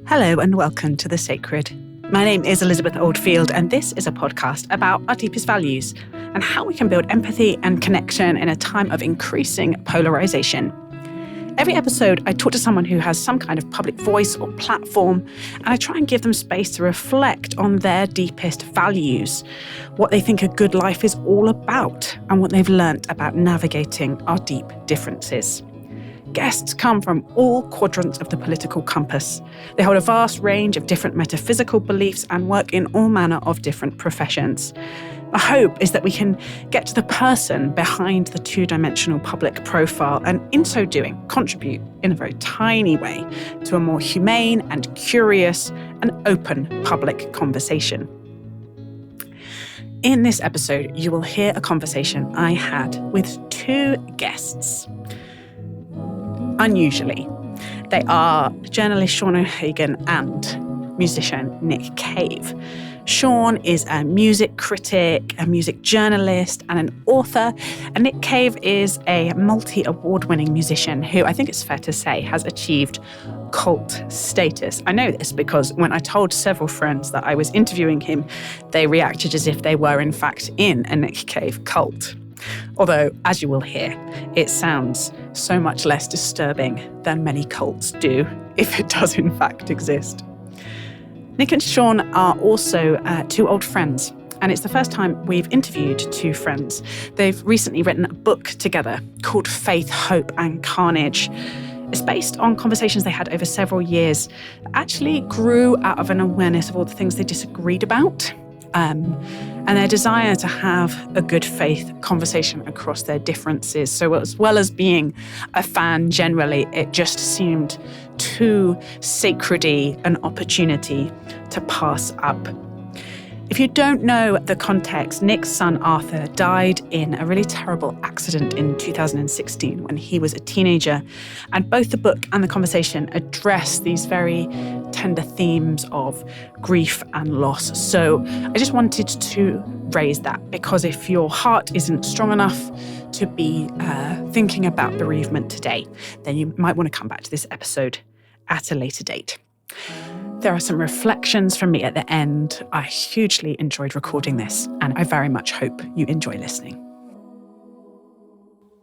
Hello and welcome to The Sacred. My name is Elizabeth Oldfield and this is a podcast about our deepest values and how we can build empathy and connection in a time of increasing polarization. Every episode, I talk to someone who has some kind of public voice or platform, and I try and give them space to reflect on their deepest values, what they think a good life is all about, and what they've learnt about navigating our deep differences. Guests come from all quadrants of the political compass. They hold a vast range of different metaphysical beliefs and work in all manner of different professions. My hope is that we can get to the person behind the two-dimensional public profile and in so doing contribute in a very tiny way to a more humane and curious and open public conversation. In this episode, you will hear a conversation I had with two guests. Unusually, they are journalist Seán O'Hagan and musician Nick Cave. Seán is a music critic, a music journalist, and an author. And Nick Cave is a multi-award-winning musician who I think it's fair to say has achieved cult status. I know this because when I told several friends that I was interviewing him, they reacted as if they were in fact in a Nick Cave cult. Although, as you will hear, it sounds so much less disturbing than many cults do, if it does in fact exist. Nick and Seán are also two old friends, and it's the first time we've interviewed two friends. They've recently written a book together called Faith, Hope and Carnage. It's based on conversations they had over several years that actually grew out of an awareness of all the things they disagreed about. And their desire to have a good faith conversation across their differences. So as well as being a fan generally, it just seemed too sacred-y an opportunity to pass up. If you don't know the context, Nick's son Arthur died in a really terrible accident in 2016 when he was a teenager. And both the book and the conversation address these very tender themes of grief and loss. So I just wanted to raise that because if your heart isn't strong enough to be thinking about bereavement today, then you might want to come back to this episode at a later date. There are some reflections from me at the end. I hugely enjoyed recording this, and I very much hope you enjoy listening.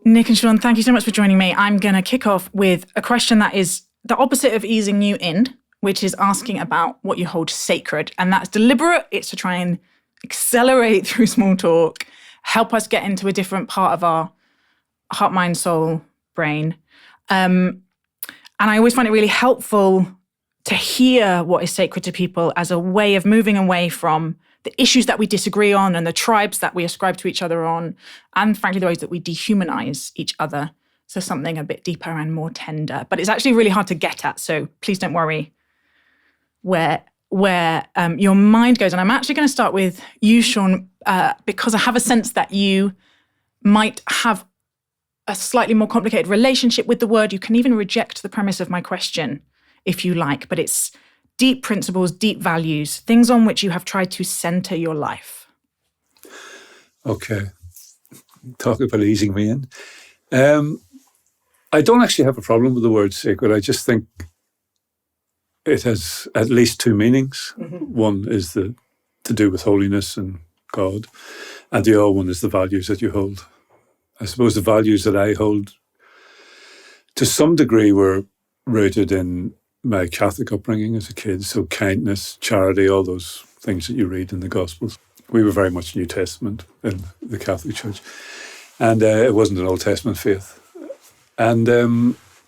Nick and Seán, thank you so much for joining me. I'm going to kick off with a question that is the opposite of easing you in, which is asking about what you hold sacred. And that's deliberate. It's to try and accelerate through small talk, help us get into a different part of our heart, mind, soul, brain. And I always find it really helpful to hear what is sacred to people as a way of moving away from the issues that we disagree on and the tribes that we ascribe to each other on, and frankly, the ways that we dehumanize each other. So something a bit deeper and more tender. But it's actually really hard to get at, so please don't worry where your mind goes. And I'm actually going to start with you, Seán, because I have a sense that you might have a slightly more complicated relationship with the word. You can even reject the premise of my question if you like, but it's deep principles, deep values, things on which you have tried to center your life. Okay. Talk about easing me in. I don't actually have a problem with the word sacred. I just think it has at least two meanings. Mm-hmm. One is to do with holiness and God, and the other one is the values that you hold. I suppose the values that I hold to some degree were rooted in my Catholic upbringing as a kid. So kindness, charity, all those things that you read in the Gospels. We were very much New Testament in the Catholic Church. And it wasn't an Old Testament faith. And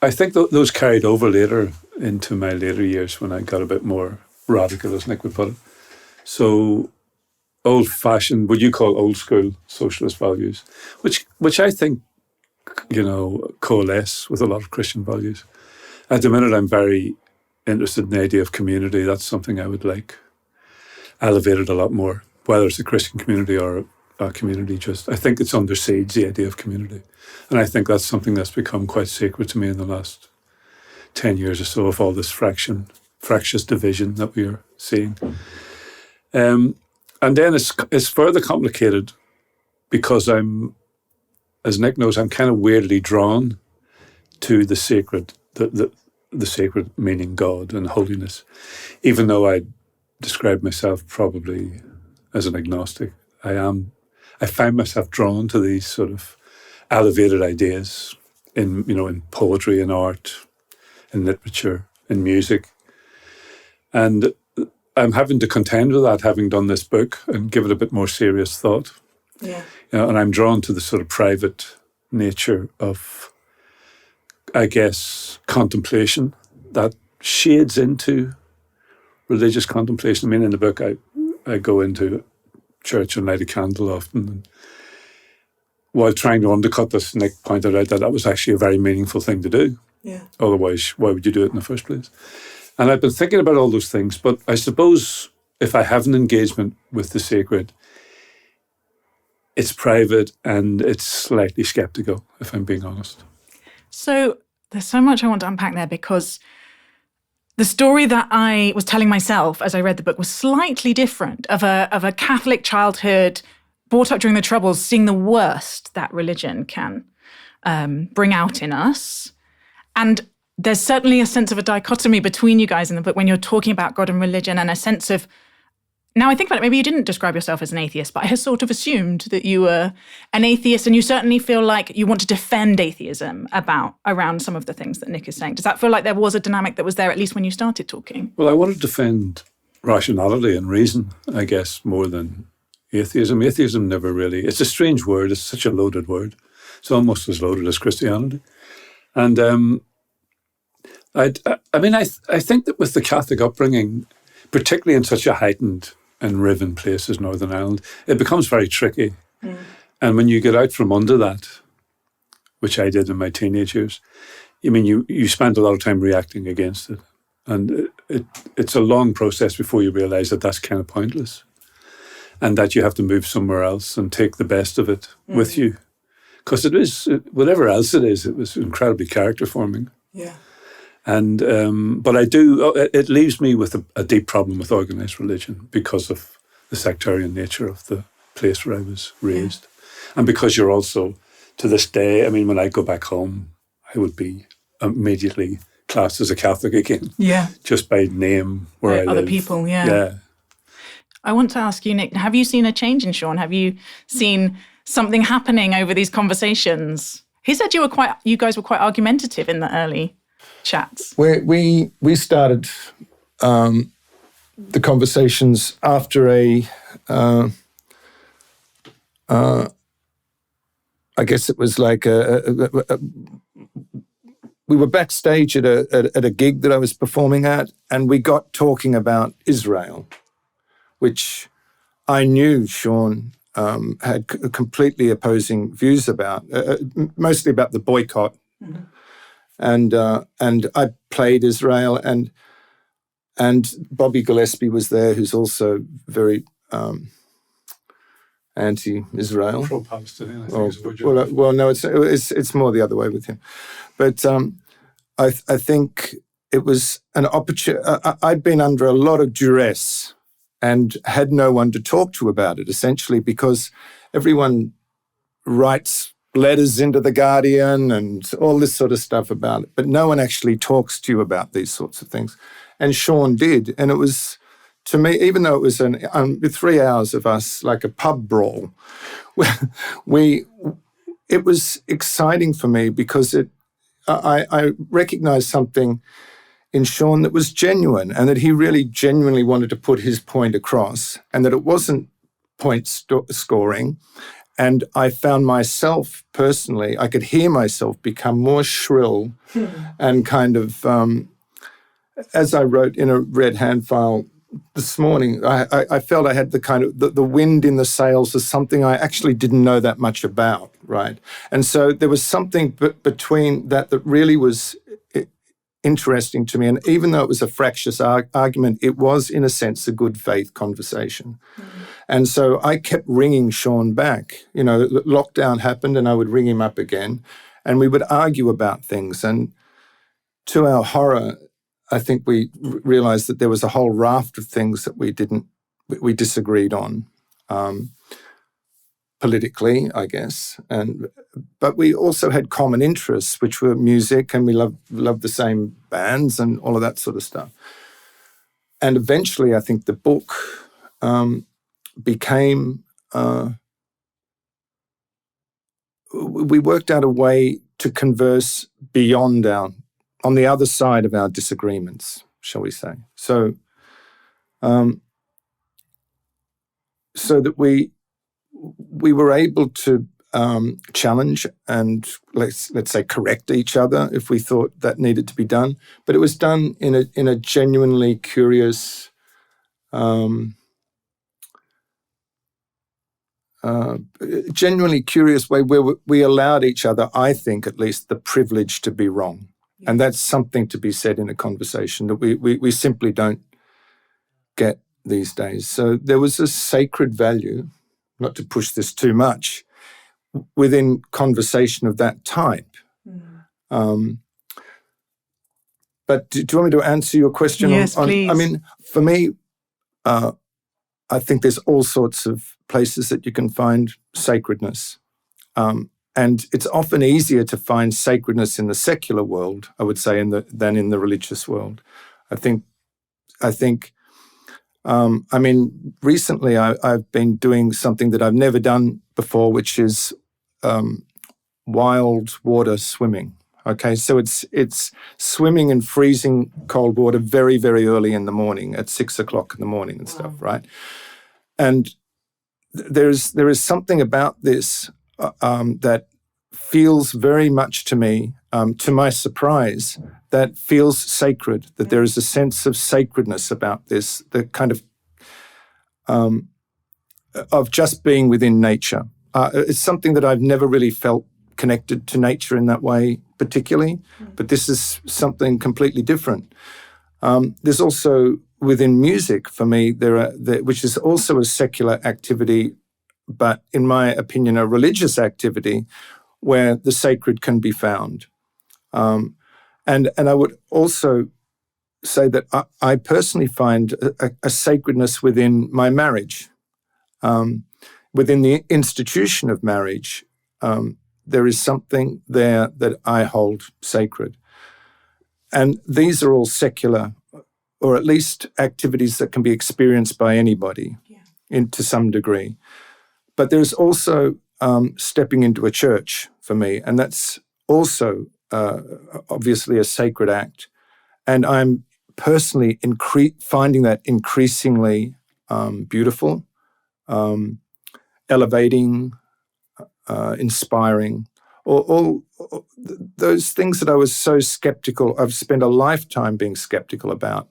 I think those carried over later into my later years when I got a bit more radical, as Nick would put it. So old-fashioned, what you call old-school socialist values, which I think, coalesce with a lot of Christian values. At the minute, I'm very interested in the idea of community. That's something I would like elevated a lot more, whether it's a Christian community or a community I think it's under siege, the idea of community. And I think that's something that's become quite sacred to me in the last 10 years or so of all this fractious division that we are seeing. And then it's further complicated because as Nick knows, I'm kind of weirdly drawn to the sacred, the sacred meaning God and holiness, even though I describe myself probably as an agnostic. I find myself drawn to these sort of elevated ideas in poetry and art, in literature, in music. And I'm having to contend with that, having done this book and give it a bit more serious thought. Yeah. And I'm drawn to the sort of private nature of, I guess, contemplation that shades into religious contemplation. I mean, in the book, I go into church and light a candle often. And while trying to undercut this, Nick pointed out that was actually a very meaningful thing to do. Yeah. Otherwise, why would you do it in the first place? And I've been thinking about all those things, but I suppose if I have an engagement with the sacred, it's private and it's slightly skeptical, if I'm being honest. So there's so much I want to unpack there, because the story that I was telling myself as I read the book was slightly different, of a Catholic childhood brought up during the Troubles, seeing the worst that religion can bring out in us. And there's certainly a sense of a dichotomy between you guys in the book when you're talking about God and religion, and a sense of, now I think about it, maybe you didn't describe yourself as an atheist, but I had sort of assumed that you were an atheist, and you certainly feel like you want to defend atheism around some of the things that Nick is saying. Does that feel like there was a dynamic that was there, at least when you started talking? Well, I want to defend rationality and reason, I guess, more than atheism. Atheism never really, it's a strange word, it's such a loaded word. It's almost as loaded as Christianity. And I think that with the Catholic upbringing, particularly in such a heightened and riven place as Northern Ireland, it becomes very tricky. Mm. And when you get out from under that, which I did in my teenage years, you spend a lot of time reacting against it. And it's a long process before you realise that that's kind of pointless, and that you have to move somewhere else and take the best of it with you. Because it is, whatever else it is, it was incredibly character forming. Yeah. And but it leaves me with a deep problem with organised religion because of the sectarian nature of the place where I was raised. Yeah. And because you're also, to this day, when I go back home, I would be immediately classed as a Catholic again. Yeah. Just by name where I live. Other people, yeah. Yeah. I want to ask you, Nick, have you seen a change in Seán? Have you seen something happening over these conversations? He said you guys were quite argumentative in the early chats. We started the conversations after I guess it was like we were backstage at a gig that I was performing at, and we got talking about Israel, which I knew Seán had completely opposing views about, mostly about the boycott. Mm-hmm. And I played Israel, and Bobby Gillespie was there, who's also very anti-Israel. Pro-Palestinian, I think is the word. Well, no, it's more the other way with him. But I think it was an opportunity. I'd been under a lot of duress and had no one to talk to about it, essentially, because everyone writes letters into The Guardian and all this sort of stuff about it, but no one actually talks to you about these sorts of things. And Seán did, and it was, to me, even though it was 3 hours of us, like a pub brawl, it was exciting for me because I recognized something in Seán that was genuine, and that he really genuinely wanted to put his point across, and that it wasn't point scoring. And I found myself personally, I could hear myself become more shrill and kind of, as I wrote in a red hand file this morning, I felt I had the kind of the wind in the sails of something I actually didn't know that much about, right? And so there was something between that really was interesting to me. And even though it was a fractious argument, it was, in a sense, a good faith conversation. Mm-hmm. And so I kept ringing Seán back. Lockdown happened and I would ring him up again and we would argue about things. And to our horror, I think we realized that there was a whole raft of things that we disagreed on. politically, I guess, but we also had common interests, which were music, and we loved the same bands and all of that sort of stuff. And eventually, I think the book became. We worked out a way to converse beyond on the other side of our disagreements, shall we say? So that we were able to challenge and let's say correct each other if we thought that needed to be done. But it was done in a genuinely curious, way where we allowed each other, I think at least, the privilege to be wrong. Yeah. And that's something to be said in a conversation that we simply don't get these days. So there was a sacred value, not to push this too much, within conversation of that type. But do you want me to answer your question? Yes, please. I mean, for me, I think there's all sorts of places that you can find sacredness. And it's often easier to find sacredness in the secular world, I would say, than in the religious world. I mean, recently I've been doing something that I've never done before, which is wild water swimming. Okay, so it's swimming in freezing cold water very, very early in the morning at 6 o'clock in the morning and stuff, right? And there is something about this that feels very much to me, to my surprise, that feels sacred, that there is a sense of sacredness about this, the kind of just being within nature. It's something that I've never really felt connected to nature in that way particularly, but this is something completely different. There's also within music for me, which is also a secular activity, but in my opinion, a religious activity where the sacred can be found. And I would also say that I personally find a sacredness within my marriage. Within the institution of marriage, there is something there that I hold sacred. And these are all secular, or at least activities that can be experienced by anybody to some degree. But there's also stepping into a church for me, and that's also obviously a sacred act. And I'm personally finding that increasingly beautiful, elevating, inspiring, all those things that I was so skeptical, I've spent a lifetime being skeptical about,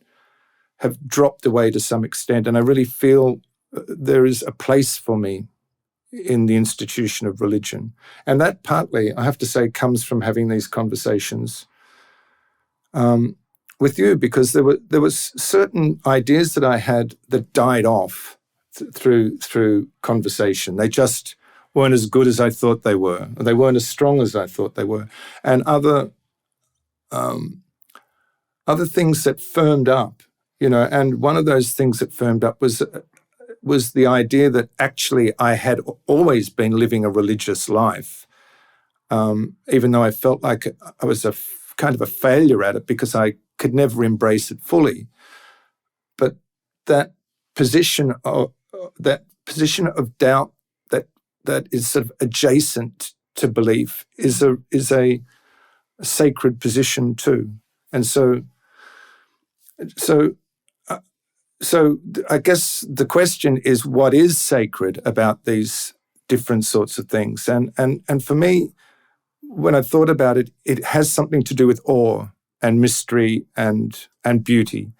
have dropped away to some extent. And I really feel there is a place for me in the institution of religion. And that partly, I have to say, comes from having these conversations with you, because there was certain ideas that I had that died off through conversation. They just weren't as good as I thought they were. They weren't as strong as I thought they were. And other things that firmed up, and one of those things that firmed up was the idea that actually I had always been living a religious life, even though I felt like I was kind of a failure at it because I could never embrace it fully. But that position of doubt that is sort of adjacent to belief is a sacred position too. And so I guess the question is, what is sacred about these different sorts of things? And for me, when I thought about it, it has something to do with awe and mystery and beauty.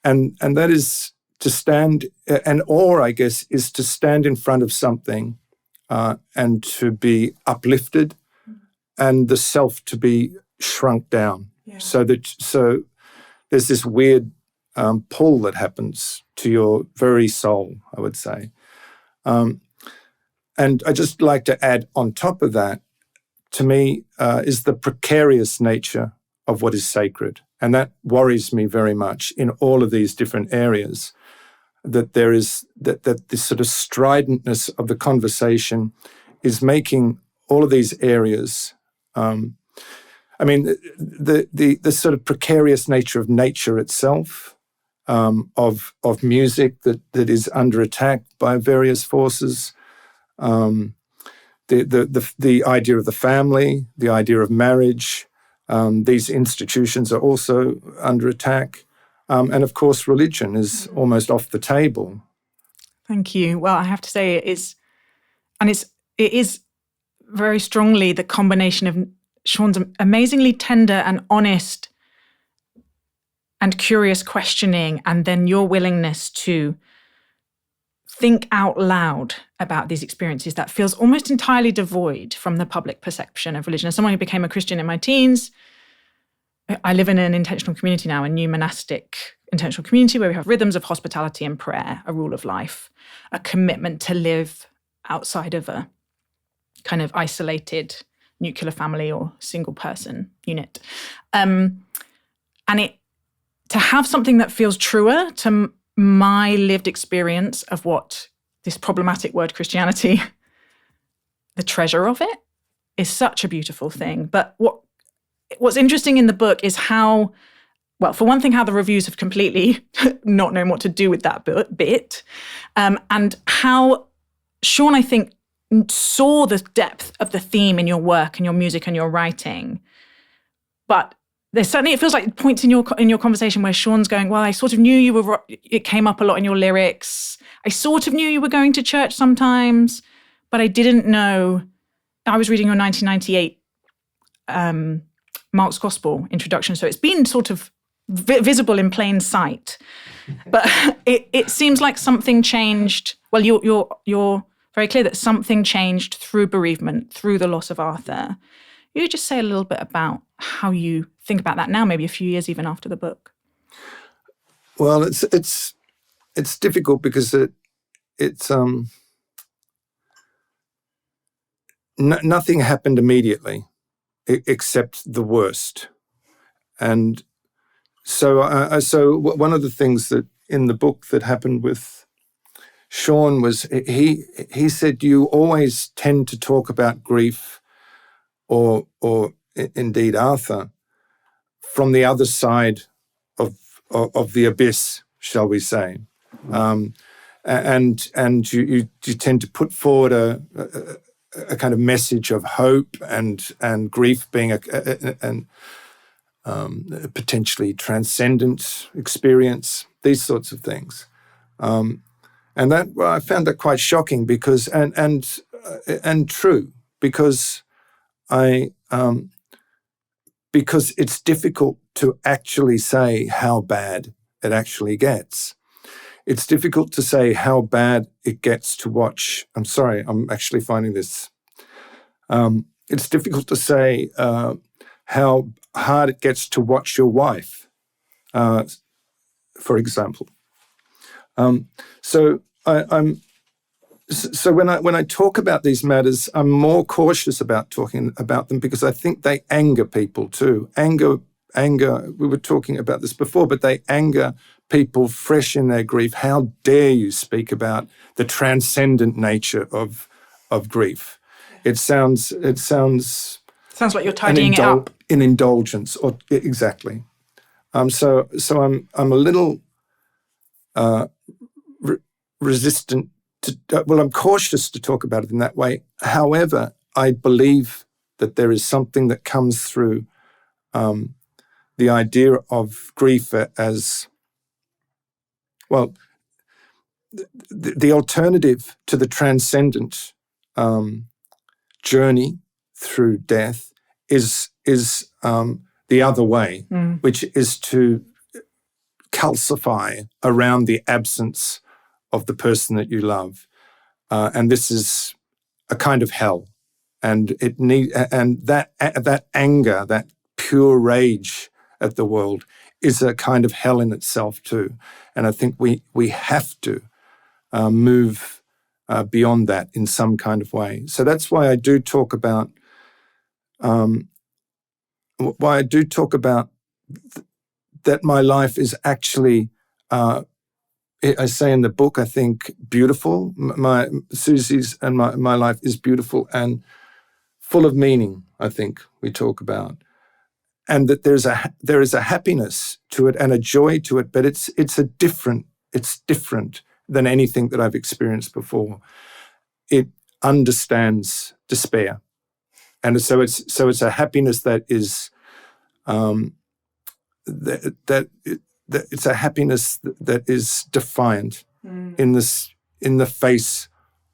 And that is to stand, and awe, I guess, is to stand in front of something and to be uplifted, and the self to be shrunk down. Yeah. So there's this weird pull that happens to your very soul, I would say. And I just like to add on top of that, to me, is the precarious nature of what is sacred. And that worries me very much in all of these different areas. that there is that this sort of stridentness of the conversation is making all of these areas. The sort of precarious nature of nature itself, of music that is under attack by various forces, the idea of the family, the idea of marriage. These institutions are also under attack. And of course, religion is almost off the table. Thank you. Well, I have to say it is very strongly the combination of Seán's amazingly tender and honest and curious questioning, and then your willingness to think out loud about these experiences that feels almost entirely devoid from the public perception of religion. As someone who became a Christian in my teens, I live in an intentional community now, a new monastic intentional community where we have rhythms of hospitality and prayer, a rule of life, a commitment to live outside of a kind of isolated nuclear family or single person unit. And to have something that feels truer to my lived experience of what this problematic word Christianity, the treasure of it, is such a beautiful thing. But what's interesting in the book is how, well, for one thing, how the reviews have completely not known what to do with that bit, and how Seán, I think, saw the depth of the theme in your work and your music and your writing. But there's certainly, it feels like points in your conversation where Seán's going, well, I sort of knew it came up a lot in your lyrics. I sort of knew you were going to church sometimes, but I didn't know. I was reading your 1998 Mark's Gospel introduction, so it's been sort of visible in plain sight. But it seems like something changed. Well, you're very clear that something changed through bereavement, through the loss of Arthur. You just say a little bit about how you think about that now, maybe a few years even after the book. Well, it's difficult because nothing happened immediately except the worst, and so one of the things that in the book that happened with Seán was he said you always tend to talk about grief or indeed Arthur from the other side of the abyss, shall we say, and you tend to put forward a kind of message of hope and grief being a potentially transcendent experience, these sorts of things. And that, well, I found that quite shocking because and true because because it's difficult to actually say how bad it actually gets. It's difficult to say how bad it gets to watch. I'm sorry, I'm actually finding this. It's difficult to say how hard it gets to watch your wife, for example. So when I talk about these matters, I'm more cautious about talking about them because I think they anger people too. Anger. We were talking about this before, but they anger people fresh in their grief. How dare you speak about the transcendent nature of grief? It sounds like you're tidying it up. An indulgence, or exactly. So I'm a little resistant to. I'm cautious to talk about it in that way. However, I believe that there is something that comes through the idea of grief as well. The alternative to the transcendent journey through death is the other way, which is to calcify around the absence of the person that you love, and this is a kind of hell, and that anger, that pure rage at the world, is a kind of hell in itself too. And I think we have to move beyond that in some kind of way. So that's why I do talk about that my life is actually I say in the book, I think beautiful. My Susie's and my life is beautiful and full of meaning, I think we talk about. And that there is a happiness to it and a joy to it, but it's different than anything that I've experienced before. It understands despair. And so it's a happiness that is it's a happiness that is defiant in the face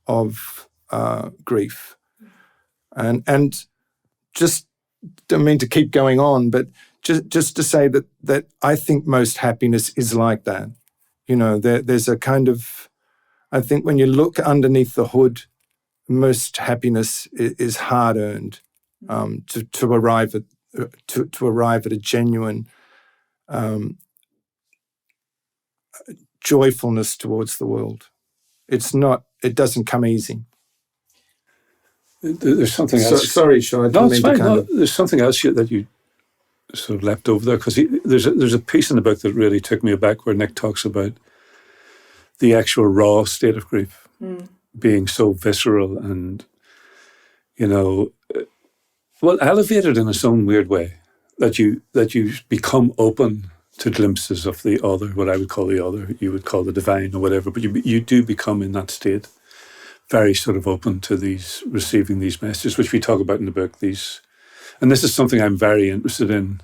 of grief, and just don't mean to keep going on, but just to say that I think most happiness is like that. You know, there's a kind of, I think when you look underneath the hood, most happiness is hard earned. To arrive at a genuine joyfulness towards the world. It doesn't come easy. There's something else. Sorry, Sean. No, it's fine. There's something else that you sort of left over there, because there's a piece in the book that really took me aback where Nick talks about the actual raw state of grief being so visceral and, elevated in its own weird way, that you become open to glimpses of the other, what I would call the other, you would call the divine or whatever, but you do become in that state very sort of open to receiving these messages, which we talk about in the book. And this is something I'm very interested in,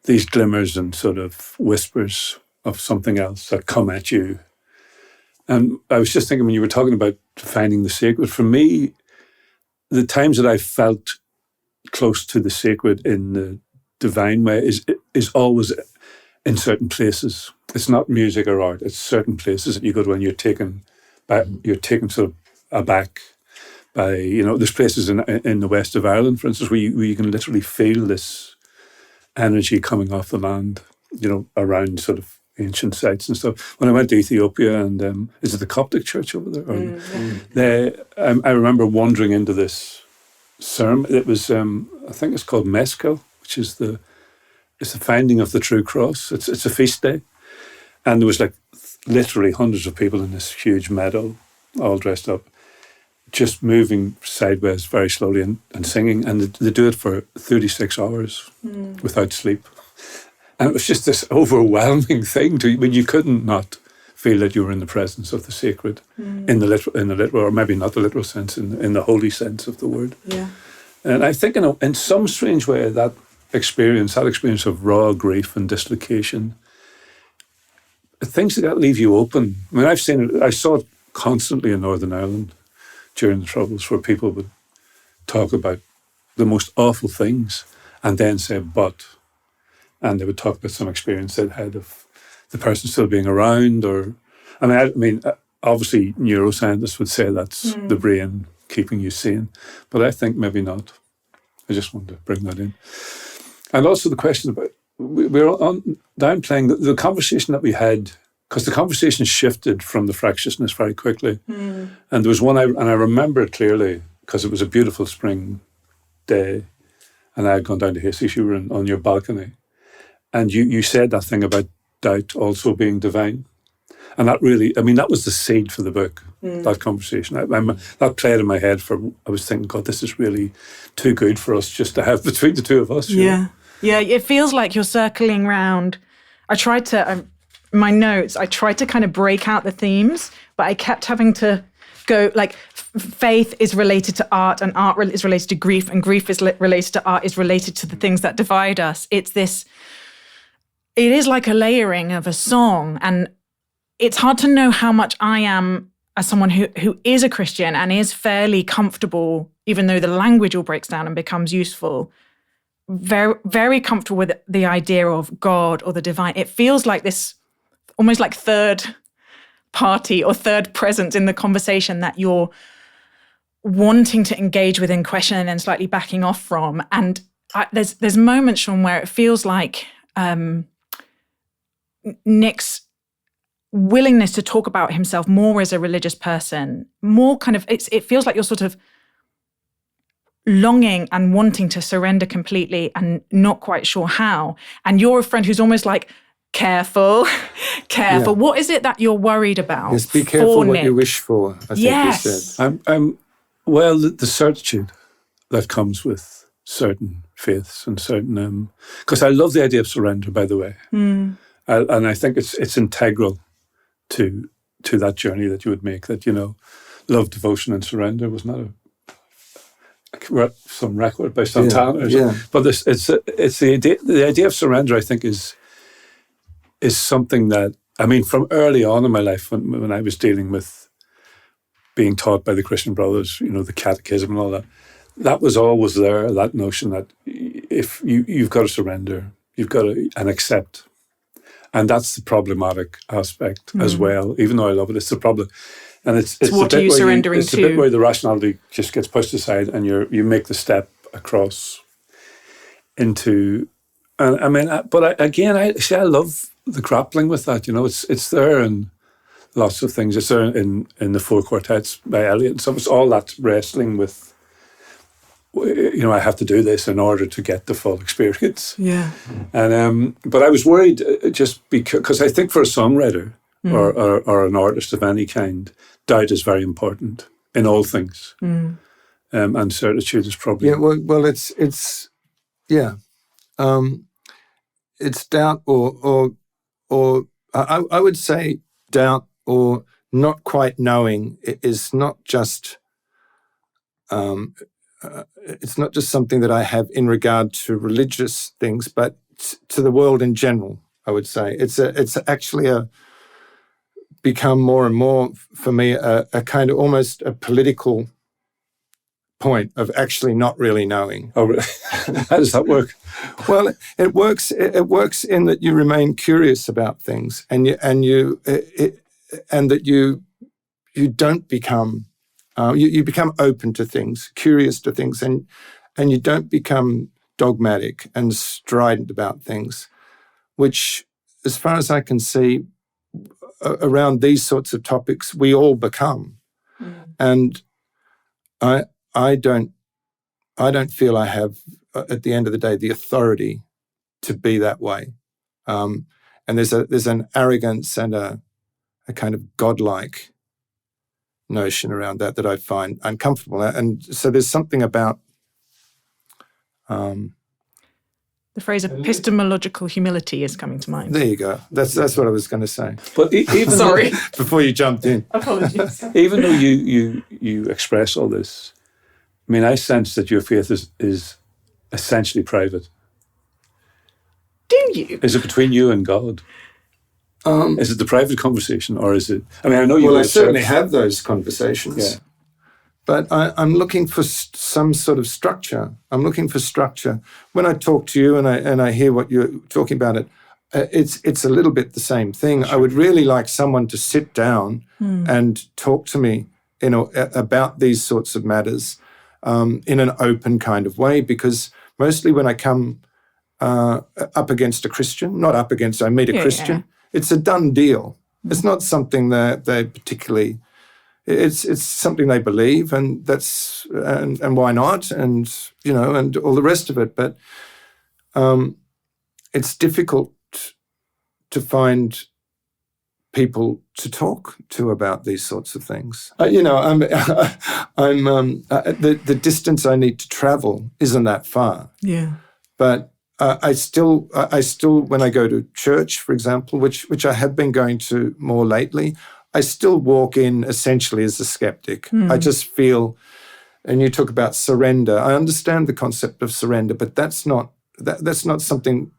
these glimmers and sort of whispers of something else that come at you. And I was just thinking, when you were talking about finding the sacred, for me, the times that I felt close to the sacred in the divine way is always in certain places. It's not music or art. It's certain places that you go to and you're taken sort of aback by, there's places in the west of Ireland, for instance, where you can literally feel this energy coming off the land, around sort of ancient sites and stuff. When I went to Ethiopia, and is it the Coptic church over there? I remember wandering into this ceremony. It was, I think it's called Meskel, which is it's the finding of the true cross. It's a feast day. And there was literally hundreds of people in this huge meadow, all dressed up, just moving sideways very slowly and singing. And they do it for 36 hours without sleep. And it was just this overwhelming thing when you couldn't not feel that you were in the presence of the sacred in the literal, or maybe not the literal sense, in the holy sense of the word. Yeah. And I think in some strange way that experience of raw grief and dislocation, things like that leave you open. I mean, I saw it constantly in Northern Ireland during the Troubles, where people would talk about the most awful things and then say, and they would talk about some experience they'd had of the person still being around, obviously neuroscientists would say that's the brain keeping you sane, but I think maybe not. I just wanted to bring that in. And also the question about, we're downplaying the conversation that we had, because the conversation shifted from the fractiousness very quickly. And there was one, and I remember it clearly, because it was a beautiful spring day, and I had gone down to Hastings, you were on your balcony, and you said that thing about doubt also being divine. And that really, that was the seed for the book, that conversation. That played in my head I was thinking, God, this is really too good for us just to have between the two of us. Yeah. Yeah, it feels like you're circling round. I tried to, my notes, I tried to kind of break out the themes, but I kept having to go, faith is related to art, and art is related to grief, and grief is related to art, is related to the things that divide us. It is like a layering of a song, and it's hard to know how much I am, as someone who is a Christian and is fairly comfortable, even though the language all breaks down and becomes useful, very, very comfortable with the idea of God or the divine. It feels like this, almost like third party or third presence in the conversation that you're wanting to engage with in question and then slightly backing off from. And there's moments, Sean, where it feels like Nick's willingness to talk about himself more as a religious person, more kind of, it feels like you're sort of longing and wanting to surrender completely and not quite sure how. And you're a friend who's almost like careful. Yeah. What is it that you're worried about? Yes, be careful for what Nick? you wish for, I think Yes. you said. Well, the certitude that comes with certain faiths and certain, because I love the idea of surrender, by the way, and I think it's integral to that journey that you would make. That love, devotion, and surrender was not some record by Santana, or something. But it's the idea of surrender. I think is something that, I mean, from early on in my life, when I was dealing with being taught by the Christian Brothers, the catechism and all that, that was always there, that notion that if you've got to surrender, you've got to and accept. And that's the problematic aspect as well. Even though I love it, it's the problem. And it's what the are bit you where surrendering it's to? the bit where the rationality just gets pushed aside and you make the step across into, and I mean, I love the grappling with that. It's there in lots of things. It's there in the four quartets by Eliot. So it's all that wrestling with, I have to do this in order to get the full experience. Yeah. And but I was worried just because I think for a songwriter or an artist of any kind, doubt is very important in all things. And certitude is probably it's doubt or I would say doubt or not quite knowing is not just it's not just something that I have in regard to religious things, but to the world in general. I would say it's actually become more and more for me a kind of almost a political point of actually not really knowing. Oh, really? How does that work? Well, it works. It works in that you remain curious about things, and that you don't become. You become open to things, curious to things, and you don't become dogmatic and strident about things, which, as far as I can see, around these sorts of topics, we all become. And I don't feel I have, at the end of the day, the authority to be that way. And there's an arrogance and a kind of godlike notion around that I find uncomfortable. And so there's something about the phrase epistemological humility is coming to mind. There you go. That's what I was going to say. But even Sorry. Before you jumped in. Apologies. Even though you express all this, I mean, I sense that your faith is essentially private. Do you? Is it between you and God? Is it the private conversation, or is it? I mean, I know you. Well, I certainly have those conversations. Yeah. But I'm looking for some sort of structure. I'm looking for structure. When I talk to you and I hear what you're talking about, it's a little bit the same thing. Sure. I would really like someone to sit down and talk to me, about these sorts of matters in an open kind of way. Because mostly when I come up against a Christian, not up against, I meet a Christian, it's a done deal. It's not something that they particularly. It's something they believe, and that's and why not, and and all the rest of it. But it's difficult to find people to talk to about these sorts of things. I'm the distance I need to travel isn't that far. Yeah. But I still, when I go to church, for example, which I have been going to more lately, I still walk in essentially as a skeptic. I just feel, and you talk about surrender. I understand the concept of surrender, but that's not something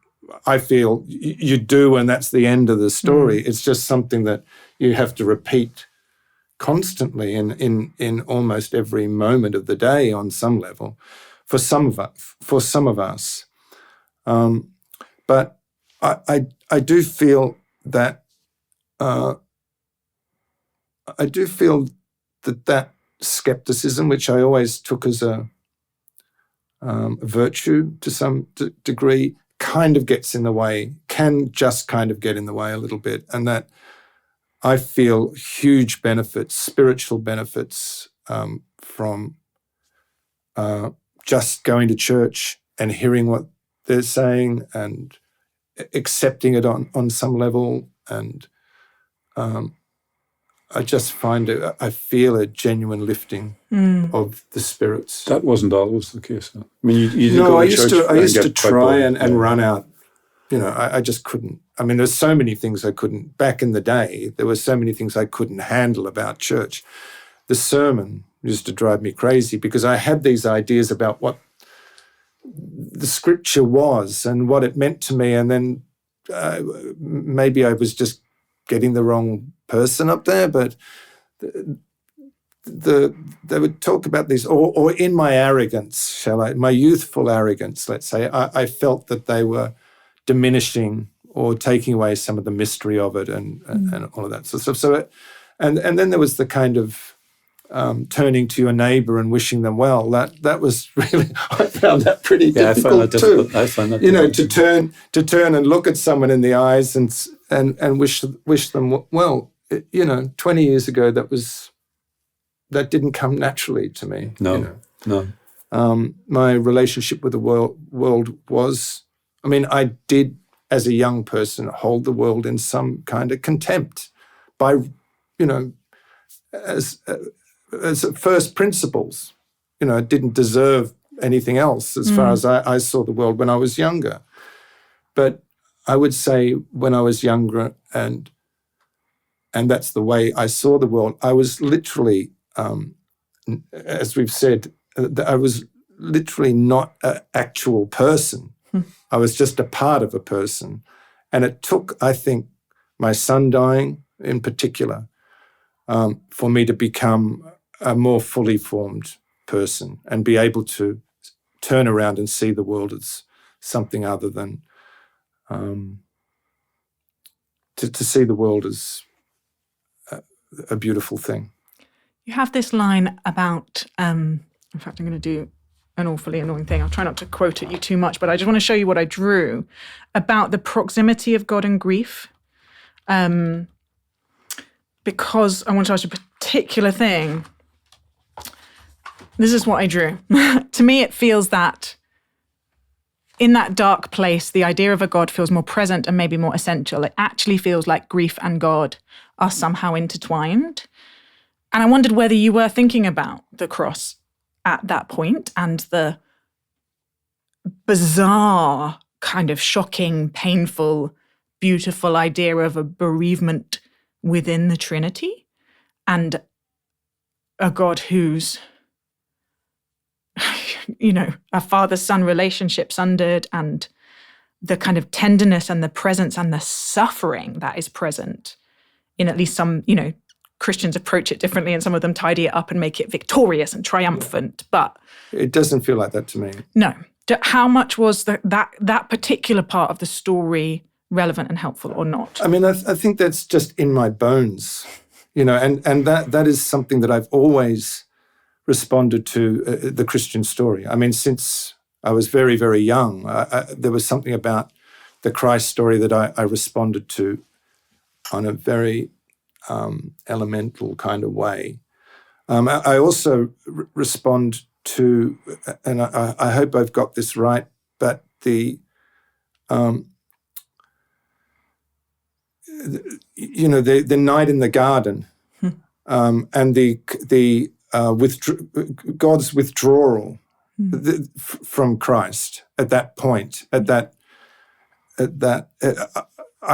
I feel you do, and that's the end of the story. It's just something that you have to repeat constantly in almost every moment of the day on some level, for some of us. But I do feel that that skepticism, which I always took as a virtue to some degree, kind of gets in the way, can just kind of get in the way a little bit, and that I feel huge benefits, spiritual benefits from just going to church and hearing what they're saying and accepting it on some level, and I just find it. I feel a genuine lifting of the spirits. That wasn't always the case. Huh? I mean, you did No, go I to used church to. I and used get to quite try bored. and run out. You know, I just couldn't. I mean, there's so many things I couldn't. Back in the day, there were so many things I couldn't handle about church. The sermon used to drive me crazy because I had these ideas about what the scripture was and what it meant to me, and then maybe I was just getting the wrong person up there, but they would talk about these, or in my arrogance, my youthful arrogance, let's say, I felt that they were diminishing or taking away some of the mystery of it and all of that sort of stuff. So, and then there was the kind of turning to your neighbour and wishing them well. That was really, I found that pretty difficult too. I find that you know, difficult. to turn and look at someone in the eyes and wish them well. 20 years ago, that didn't come naturally to me. No, no. My relationship with the world was, I mean, I did, as a young person, hold the world in some kind of contempt by, as first principles. It didn't deserve anything else as far as I saw the world when I was younger. But I would say when I was younger, and that's the way I saw the world, I was literally, as we've said, I was literally not an actual person. I was just a part of a person. And it took, I think, my son dying in particular, for me to become a more fully formed person and be able to turn around and see the world as something other than, to see the world as a beautiful thing. You have this line about, in fact, I'm going to do an awfully annoying thing. I'll try not to quote at you too much, but I just want to show you what I drew about the proximity of God and grief. Because I want to ask you a particular thing. This is what I drew. To me, it feels that in that dark place, the idea of a God feels more present and maybe more essential. It actually feels like grief and God are somehow intertwined. And I wondered whether you were thinking about the cross at that point and the bizarre, kind of shocking, painful, beautiful idea of a bereavement within the Trinity, and a God whose, a father-son relationship sundered, and the kind of tenderness and the presence and the suffering that is present in at least some, Christians approach it differently, and some of them tidy it up and make it victorious and triumphant. But it doesn't feel like that to me. No. How much was that particular part of the story relevant and helpful, or not? I mean, I think that's just in my bones, and that is something that I've always responded to, the Christian story. I mean, since I was very, very young, there was something about the Christ story that I responded to on a very elemental kind of way. I also respond to, and I hope I've got this right, but the night in the garden, and the God's withdrawal from Christ at that point, I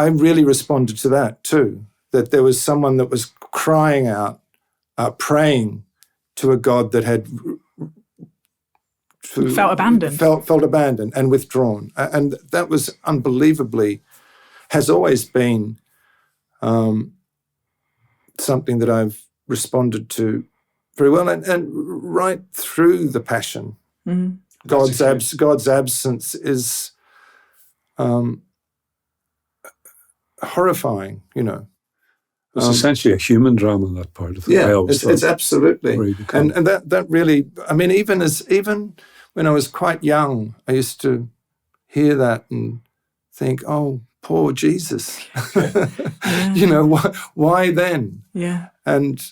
really responded to that too. That there was someone that was crying out, praying to a God that had felt abandoned, felt abandoned and withdrawn, and that was unbelievably, has always been something that I've responded to very well, and right through the Passion, God's absence is horrifying, It's essentially a human drama, that part of it. Yeah, it's absolutely. And that really, I mean, even when I was quite young, I used to hear that and think, oh, poor Jesus. Why then? Yeah. And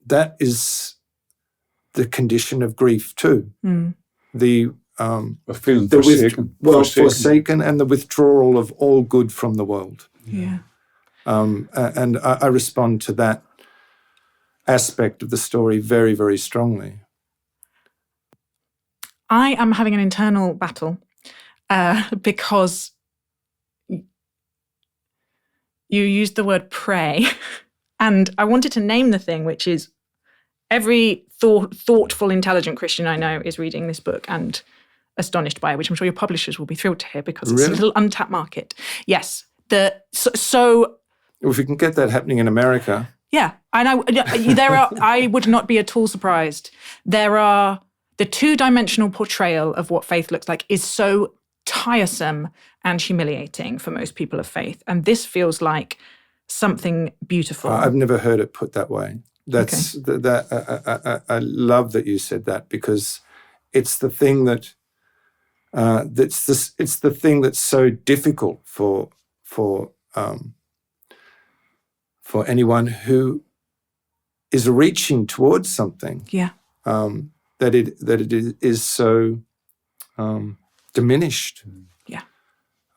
that is the condition of grief too. The feeling forsaken. Forsaken, and the withdrawal of all good from the world. Yeah. And I respond to that aspect of the story very, very strongly. I am having an internal battle because you used the word pray, and I wanted to name the thing, which is every thoughtful, intelligent Christian I know is reading this book and astonished by it, which I'm sure your publishers will be thrilled to hear because it's a little untapped market. Yes. So if we can get that happening in America. Yeah. And I would not be at all surprised. The two-dimensional portrayal of what faith looks like is so tiresome and humiliating for most people of faith. And this feels like something beautiful. I've never heard it put that way. That's okay. I love that you said that, because it's the thing that it's the thing that's so difficult for anyone who is reaching towards something. Yeah. That it is so diminished. Yeah.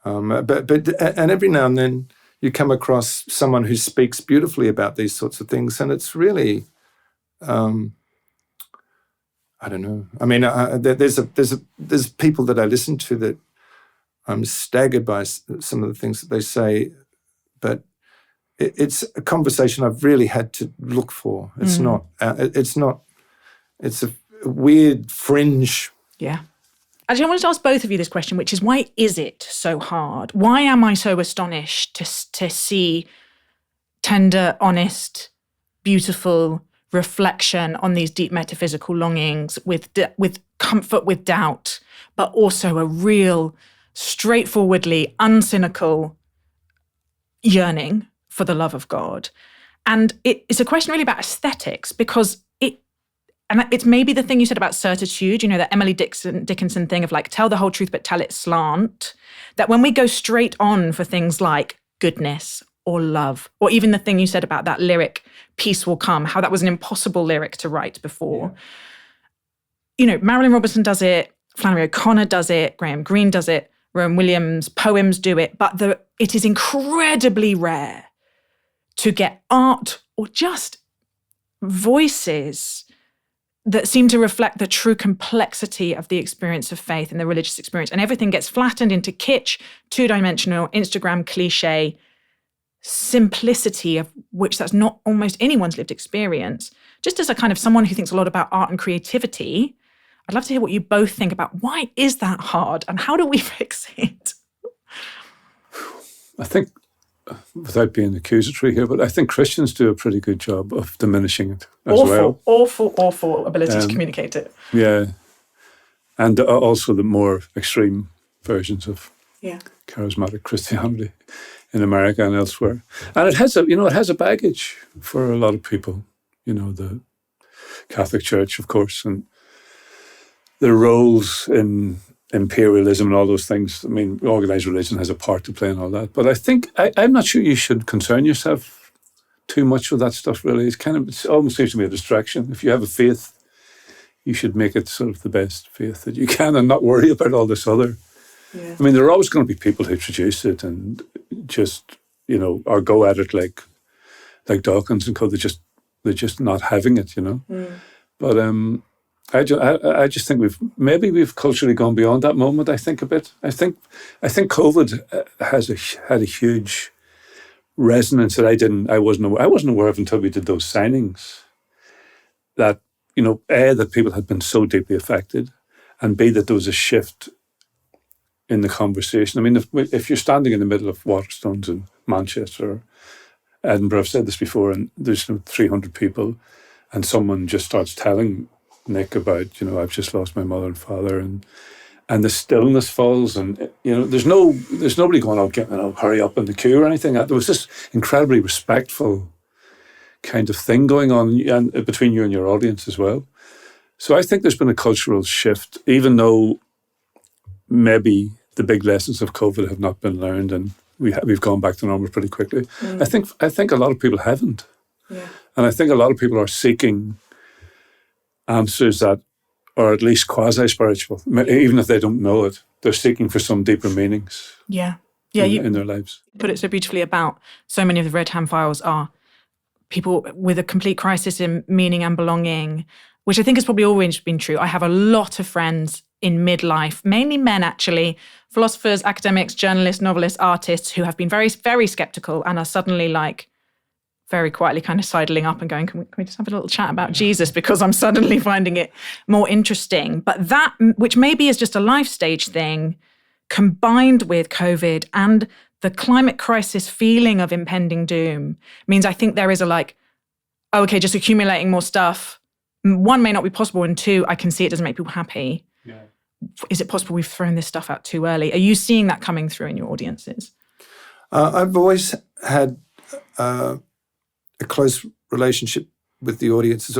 But every now and then you come across someone who speaks beautifully about these sorts of things, and it's really, I don't know. I mean, there's people that I listen to that I'm staggered by some of the things that they say, but it's a conversation I've really had to look for. It's not. It's a weird fringe. Yeah. Actually, I wanted to ask both of you this question, which is, why is it so hard? Why am I so astonished to see tender, honest, beautiful reflection on these deep metaphysical longings with comfort with doubt, but also a real, straightforwardly uncynical yearning for the love of God? And it's a question really about aesthetics, because it's maybe the thing you said about certitude, the Emily Dickinson thing of like, tell the whole truth, but tell it slant. That when we go straight on for things like goodness or love, or even the thing you said about that lyric, peace will come, how that was an impossible lyric to write before. Yeah. Marilyn Robinson does it, Flannery O'Connor does it, Graham Greene does it, Rowan Williams' poems do it, but it is incredibly rare to get art or just voices that seem to reflect the true complexity of the experience of faith and the religious experience. And everything gets flattened into kitsch, two-dimensional, Instagram cliche, simplicity of which that's not almost anyone's lived experience. Just as a kind of someone who thinks a lot about art and creativity, I'd love to hear what you both think about why is that hard and how do we fix it? I think, without being accusatory here, but I think Christians do a pretty good job of diminishing it as well. Awful ability to communicate it. Yeah. And also the more extreme versions of charismatic Christianity in America and elsewhere. And it has a baggage for a lot of people. The Catholic Church, of course, and the roles in imperialism and all those things. I mean, organized religion has a part to play in all that. But I think, I'm not sure you should concern yourself too much with that stuff, really. It almost seems to be a distraction. If you have a faith, you should make it sort of the best faith that you can and not worry about all this other. Yeah. I mean, there are always going to be people who traduce it and just, or go at it like Dawkins and co. They're just not having it, But I just think we've culturally gone beyond that moment. I think a bit. I think COVID had a huge resonance that I wasn't aware of until we did those signings. That A, that people had been so deeply affected, and B, that there was a shift in the conversation. I mean, if you're standing in the middle of Waterstones in Manchester or Edinburgh, I've said this before, and there's 300 people, and someone just starts telling Nick about, I've just lost my mother and father, and the stillness falls, and there's nobody going, hurry up in the queue or anything. There was this incredibly respectful kind of thing going on and between you and your audience as well. So I think there's been a cultural shift, even though maybe the big lessons of COVID have not been learned, and we've gone back to normal pretty quickly. I think a lot of people haven't, and I think a lot of people are seeking answers that or at least quasi-spiritual. Even if they don't know it, they're seeking for some deeper meanings in their lives. Put it so beautifully about so many of the Red Hand Files are people with a complete crisis in meaning and belonging, which I think has probably always been true. I have a lot of friends in midlife, mainly men actually, philosophers, academics, journalists, novelists, artists who have been very, very skeptical and are suddenly like very quietly kind of sidling up and going, can we just have a little chat about Jesus? Because I'm suddenly finding it more interesting. But that, which maybe is just a life stage thing, combined with COVID and the climate crisis feeling of impending doom, means I think there is a like, oh, okay, just accumulating more stuff. One, may not be possible, and two, I can see it doesn't make people happy. Yeah. Is it possible we've thrown this stuff out too early? Are you seeing that coming through in your audiences? I've always had a close relationship with the audiences,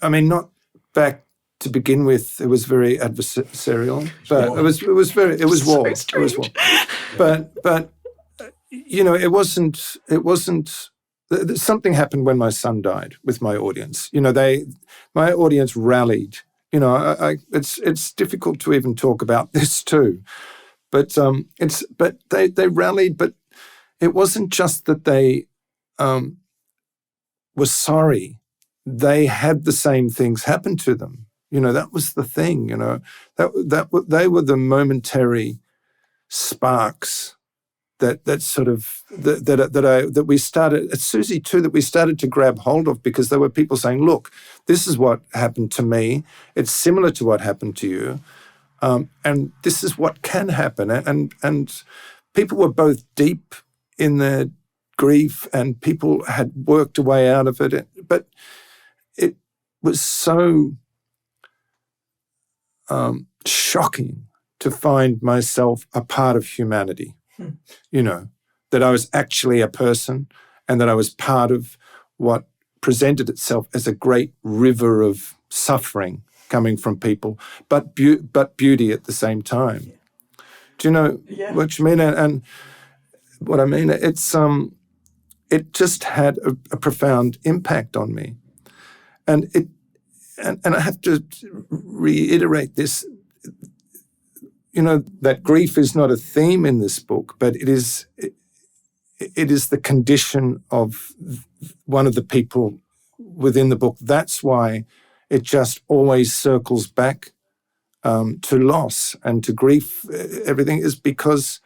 I mean, not back to begin with. It was very adversarial, but it was warm. It was warm. But you know, it wasn't. Something happened when my son died with my audience. You know, my audience rallied. You know, it's difficult to even talk about this too, but they rallied. But it wasn't just that they were sorry. They had the same things happen to them. You know, that was the thing. You know, that they were the momentary sparks that we started at Susie too, that we started to grab hold of, because there were people saying, look, this is what happened to me. It's similar to what happened to you. And this is what can happen. And people were both deep in their grief and people had worked a way out of it. But it was so shocking to find myself a part of humanity. You know, that I was actually a person and that I was part of what presented itself as a great river of suffering coming from people, but beauty at the same time. Do you know what you mean? And what I mean, it's it just had a profound impact on me. And I have to reiterate this. You know, that grief is not a theme in this book, but it is the condition of one of the people within the book. That's why it just always circles back to loss and to grief. Everything is because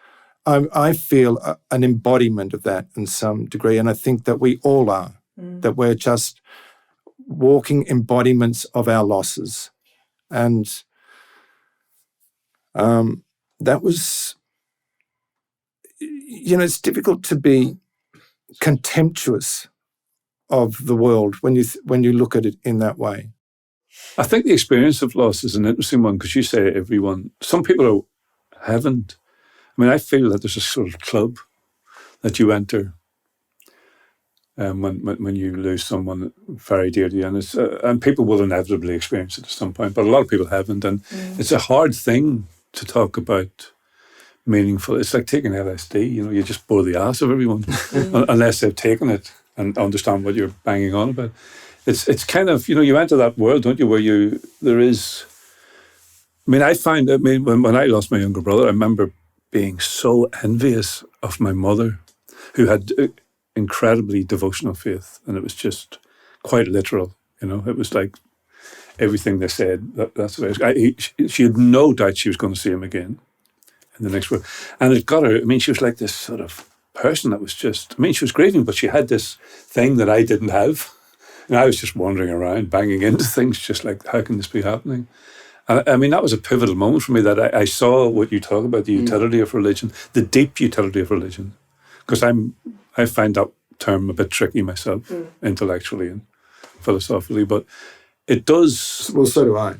I feel an embodiment of that in some degree, and I think that we all are, that we're just walking embodiments of our losses. And that was, you know, it's difficult to be contemptuous of the world when you look at it in that way. I think the experience of loss is an interesting one, because you say everyone, some people haven't. I mean, I feel that there's a sort of club that you enter when you lose someone very dearly, and people will inevitably experience it at some point, but a lot of people haven't, and it's a hard thing to talk about meaningful. It's like taking LSD, you know, you just bore the ass of everyone unless they've taken it and understand what you're banging on about. It's kind of, you know, you enter that world, don't you, where when I lost my younger brother, I remember being so envious of my mother, who had incredibly devotional faith, and it was just quite literal, you know. It was like everything they said, that's the way she had no doubt she was going to see him again in the next world. And it got her, I mean, she was like this sort of person that was just, I mean, she was grieving, but she had this thing that I didn't have. And I was just wandering around, banging into things, just like, how can this be happening? And I mean, that was a pivotal moment for me, that I saw what you talk about, the utility of religion, the deep utility of religion. Because I find that term a bit tricky myself, intellectually and philosophically, but it does. Well, so do I.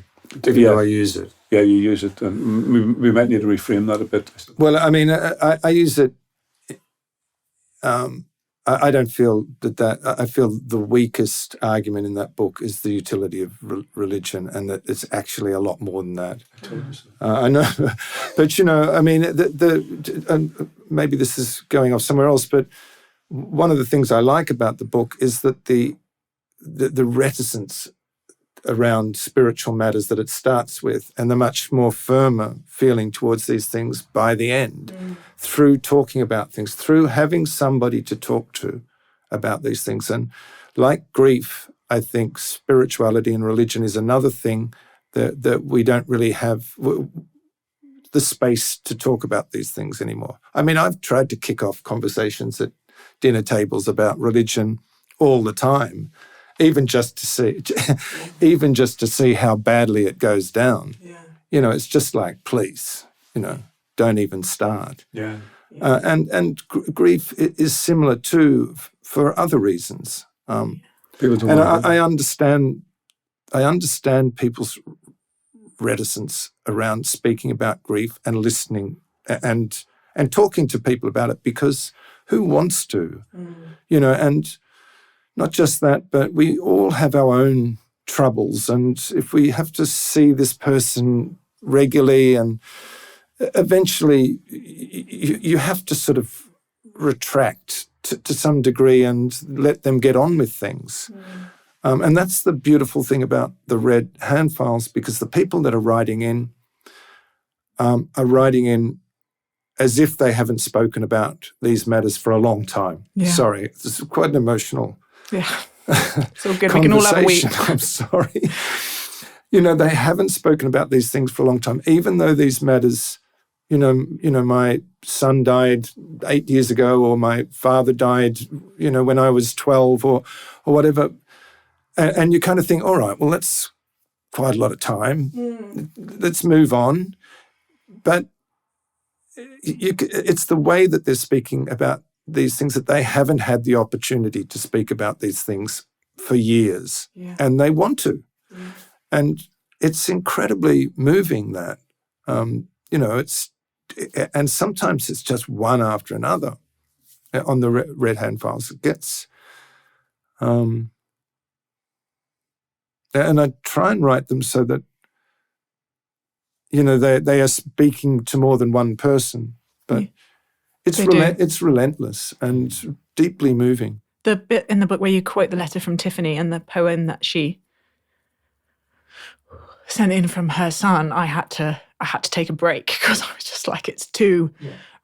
Even though I use it. Yeah, you use it, and we might need to reframe that a bit. Well, I mean, I use it. I don't feel that. I feel the weakest argument in that book is the utility of religion, and that it's actually a lot more than that. I know, but you know, I mean, maybe this is going off somewhere else, but one of the things I like about the book is that the reticence around spiritual matters that it starts with, and the much more firmer feeling towards these things by the end, through talking about things, through having somebody to talk to about these things. And like grief, I think spirituality and religion is another thing that we don't really have the space to talk about these things anymore. I mean, I've tried to kick off conversations at dinner tables about religion all the time, even just to see how badly it goes down. Yeah. You know, it's just like, please, you know, don't even start. Yeah. And grief is similar too for other reasons. People don't and want I understand people's reticence around speaking about grief and listening and talking to people about it, because who wants to? You know, and not just that, but we all have our own troubles. And if we have to see this person regularly, and eventually you have to sort of retract to some degree and let them get on with things. And that's the beautiful thing about the red hand files, because the people that are writing in as if they haven't spoken about these matters for a long time. Yeah. Sorry, it's quite an emotional it's all good. We can all have a week. I'm sorry. You know, they haven't spoken about these things for a long time, even though these matters, you know, my son died 8 years ago, or my father died, you know, when I was 12 or whatever. And you kind of think, all right, well, that's quite a lot of time. Let's move on. But it's the way that they're speaking about these things, that they haven't had the opportunity to speak about these things for years. Yeah. And they want to. Yeah. And it's incredibly moving that, you know, and sometimes it's just one after another on the red hand files. It gets, and I try and write them so that, you know, they are speaking to more than one person, but it's relentless and deeply moving. The bit in the book where you quote the letter from Tiffany and the poem that she sent in from her son, I had to take a break, because I was just like, it's too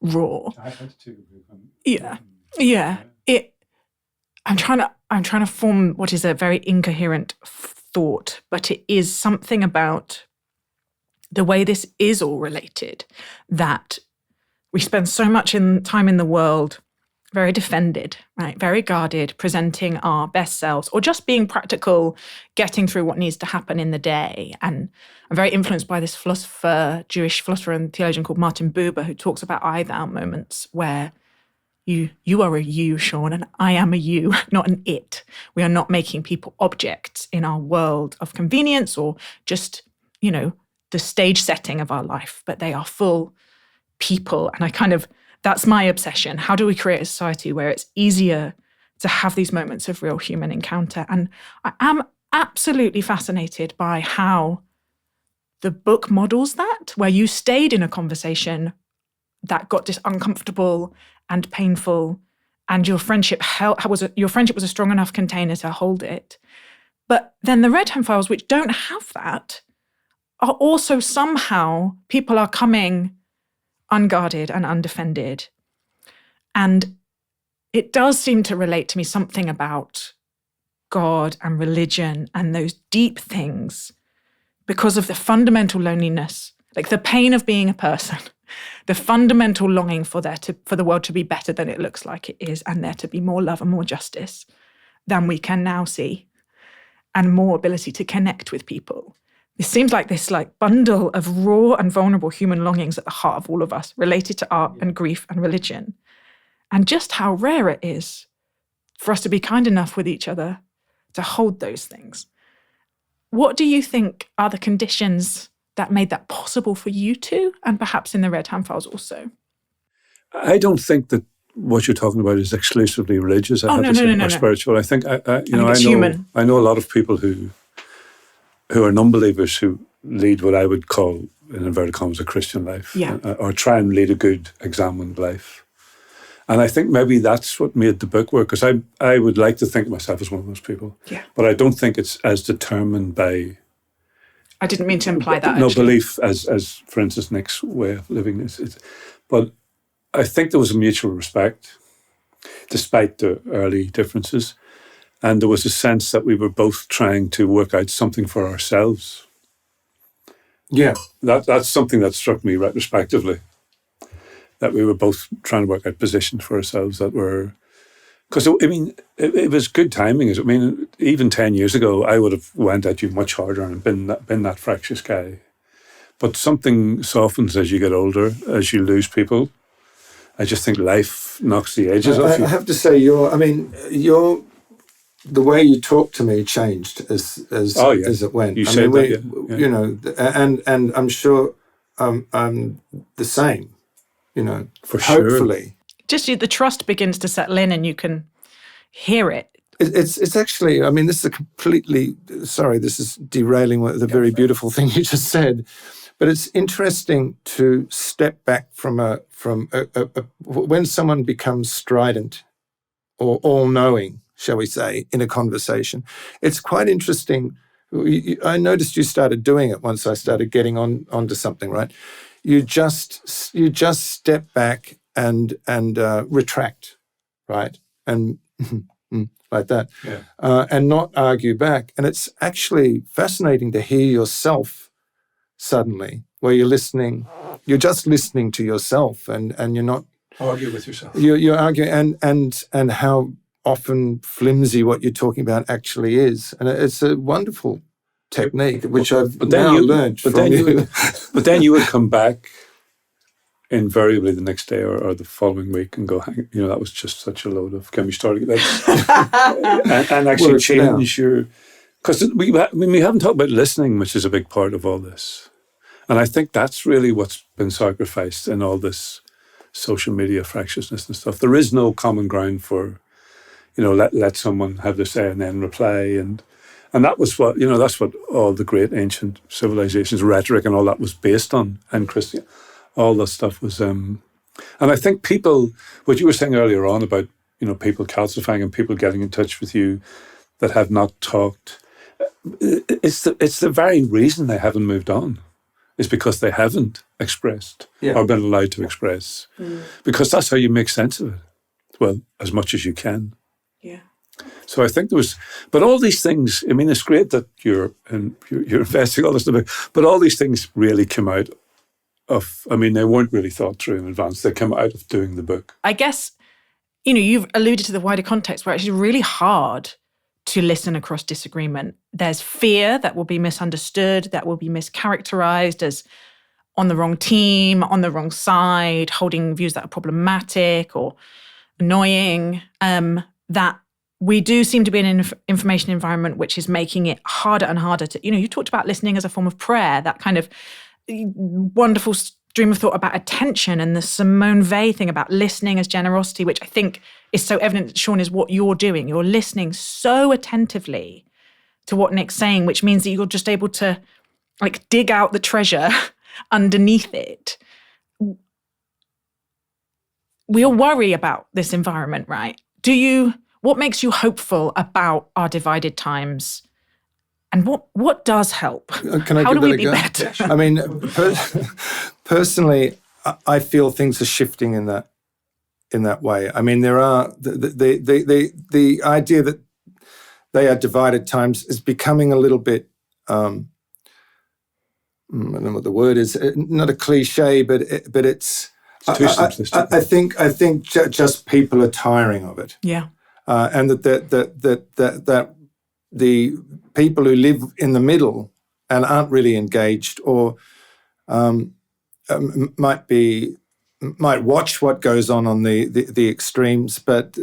raw. I had to. Yeah. I'm trying to form what is a very incoherent thought, but it is something about the way this is all related, that we spend so much time in the world very defended, right? Very guarded, presenting our best selves, or just being practical, getting through what needs to happen in the day. And I'm very influenced by this Jewish philosopher and theologian called Martin Buber, who talks about I-thou moments, where you are a you, Sean, and I am a you, not an it. We are not making people objects in our world of convenience, or just, you know, the stage setting of our life, but they are full people. And that's my obsession. How do we create a society where it's easier to have these moments of real human encounter? And I am absolutely fascinated by how the book models that, where you stayed in a conversation that got uncomfortable and painful, and your friendship was a strong enough container to hold it. But then the red hand files, which don't have that, are also somehow people are coming unguarded and undefended. And it does seem to relate to me something about God and religion and those deep things, because of the fundamental loneliness, like the pain of being a person, the fundamental longing for the world to be better than it looks like it is, and there to be more love and more justice than we can now see, and more ability to connect with people. It seems like this bundle of raw and vulnerable human longings at the heart of all of us, related to art and grief and religion. And just how rare it is for us to be kind enough with each other to hold those things. What do you think are the conditions that made that possible for you two, and perhaps in the red hand files also? I don't think that what you're talking about is exclusively religious. No. Spiritual. I think human. I know a lot of people who are non-believers who lead what I would call, in inverted commas, a Christian life, or try and lead a good, examined life. And I think maybe that's what made the book work, because I would like to think of myself as one of those people. Yeah. But I don't think it's as determined by... I didn't mean to imply that, no actually. belief as, for instance, Nick's way of living this. But I think there was a mutual respect, despite the early differences. And there was a sense that we were both trying to work out something for ourselves. Yeah. That's something that struck me retrospectively, that we were both trying to work out positions for ourselves that were... Because, I mean, it was good timing. I mean, even 10 years ago, I would have went at you much harder and been that fractious guy. But something softens as you get older, as you lose people. I just think life knocks the edges off you. I have to say, the way you talk to me changed as it went. You said that, yeah. You know, and I'm sure I'm the same. You know, for sure. Hopefully. Just the trust begins to settle in, and you can hear it. It's actually, I mean, this is this is derailing the very beautiful thing you just said, but it's interesting to step back from when someone becomes strident or all-knowing, shall we say, in a conversation. It's quite interesting. I noticed you started doing it once I started getting onto something, right? You just step back and retract, right? And like that, and not argue back. And it's actually fascinating to hear yourself suddenly, where you're just listening to yourself, and you're not argue with yourself. You're arguing, and how often flimsy what you're talking about actually is, and it's a wonderful technique which I've now learned from you. But then you would come back invariably the next day or the following week and go, that was just such a load of, can we start again? and actually change your... Because we haven't talked about listening, which is a big part of all this. And I think that's really what's been sacrificed in all this social media fractiousness and stuff. There is no common ground for, let someone have their say and then reply. And that was what, that's what all the great ancient civilizations, rhetoric and all that was based on. And Christian, all that stuff was... and I think people, what you were saying earlier on about, people calcifying and people getting in touch with you that have not talked, it's the very reason they haven't moved on. Is because they haven't expressed or been allowed to express. Because that's how you make sense of it. Well, as much as you can. Yeah. So I think but all these things, I mean, it's great that you're investing all this stuff, but all these things really come out of, I mean, they weren't really thought through in advance. They come out of doing the book. I guess, you've alluded to the wider context where it's actually really hard to listen across disagreement. There's fear that will be misunderstood, that will be mischaracterized as on the wrong team, on the wrong side, holding views that are problematic or annoying, that we do seem to be in an information environment which is making it harder and harder to, you talked about listening as a form of prayer, that kind of wonderful stream of thought about attention, and the Simone Weil thing about listening as generosity, which I think is so evident that, Seán, is what you're doing. You're listening so attentively to what Nick's saying, which means that you're just able to dig out the treasure underneath it. We all worry about this environment, right? What makes you hopeful about our divided times? And what does help? Can I How give do that we be a go? better? I mean, personally, I feel things are shifting in that way. I mean, there are the idea that they are divided times is becoming a little bit. I don't know what the word is. Not a cliche, but it's too simplistic. I think just people are tiring of it. Yeah, and that the people who live in the middle and aren't really engaged, or might watch what goes on the extremes, but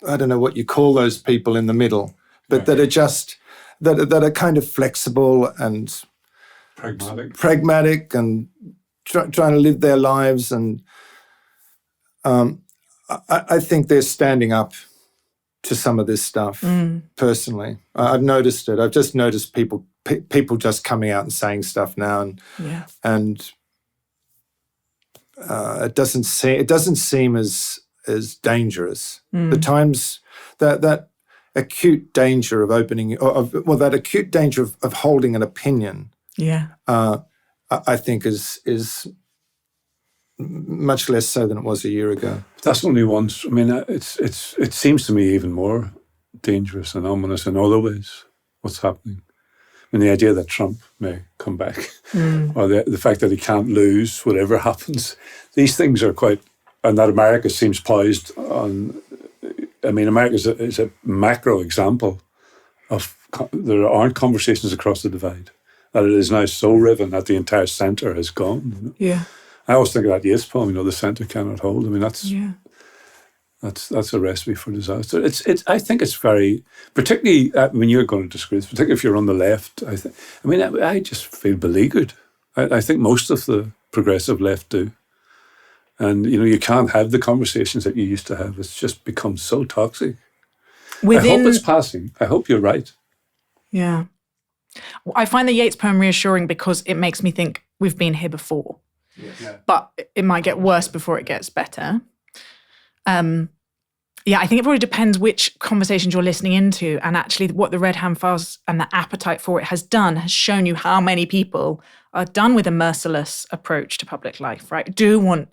I don't know what you call those people in the middle, but that are just that are kind of flexible and pragmatic and trying to live their lives, and I think they're standing up to some of this stuff. Personally, I've noticed it. I've just noticed people just coming out and saying stuff now, and it doesn't seem as as dangerous. The times that acute danger of opening, that acute danger of holding an opinion, I think is much less so than it was a year ago. That's only once. I mean, it seems to me even more dangerous and ominous in other ways. What's happening? I mean, the idea that Trump may come back, or the fact that he can't lose, whatever happens. These things are quite, and that America seems poised on. I mean, America is a macro example of there aren't conversations across the divide. That it is now so riven that the entire centre has gone. You know? Yeah. I always think of that Yeats poem. You know, the centre cannot hold. I mean, that's a recipe for disaster. I think it's very, particularly when you're going to disagree, particularly if you're on the left. I just feel beleaguered. I think most of the progressive left do. And, you know, you can't have the conversations that you used to have. It's just become so toxic. I hope it's passing. I hope you're right. Yeah. I find the Yeats poem reassuring because it makes me think we've been here before. Yeah. But it might get worse before it gets better. I think it probably depends which conversations you're listening into, and actually what the Red Hand Files and the appetite for it has done has shown you how many people are done with a merciless approach to public life, right? Do want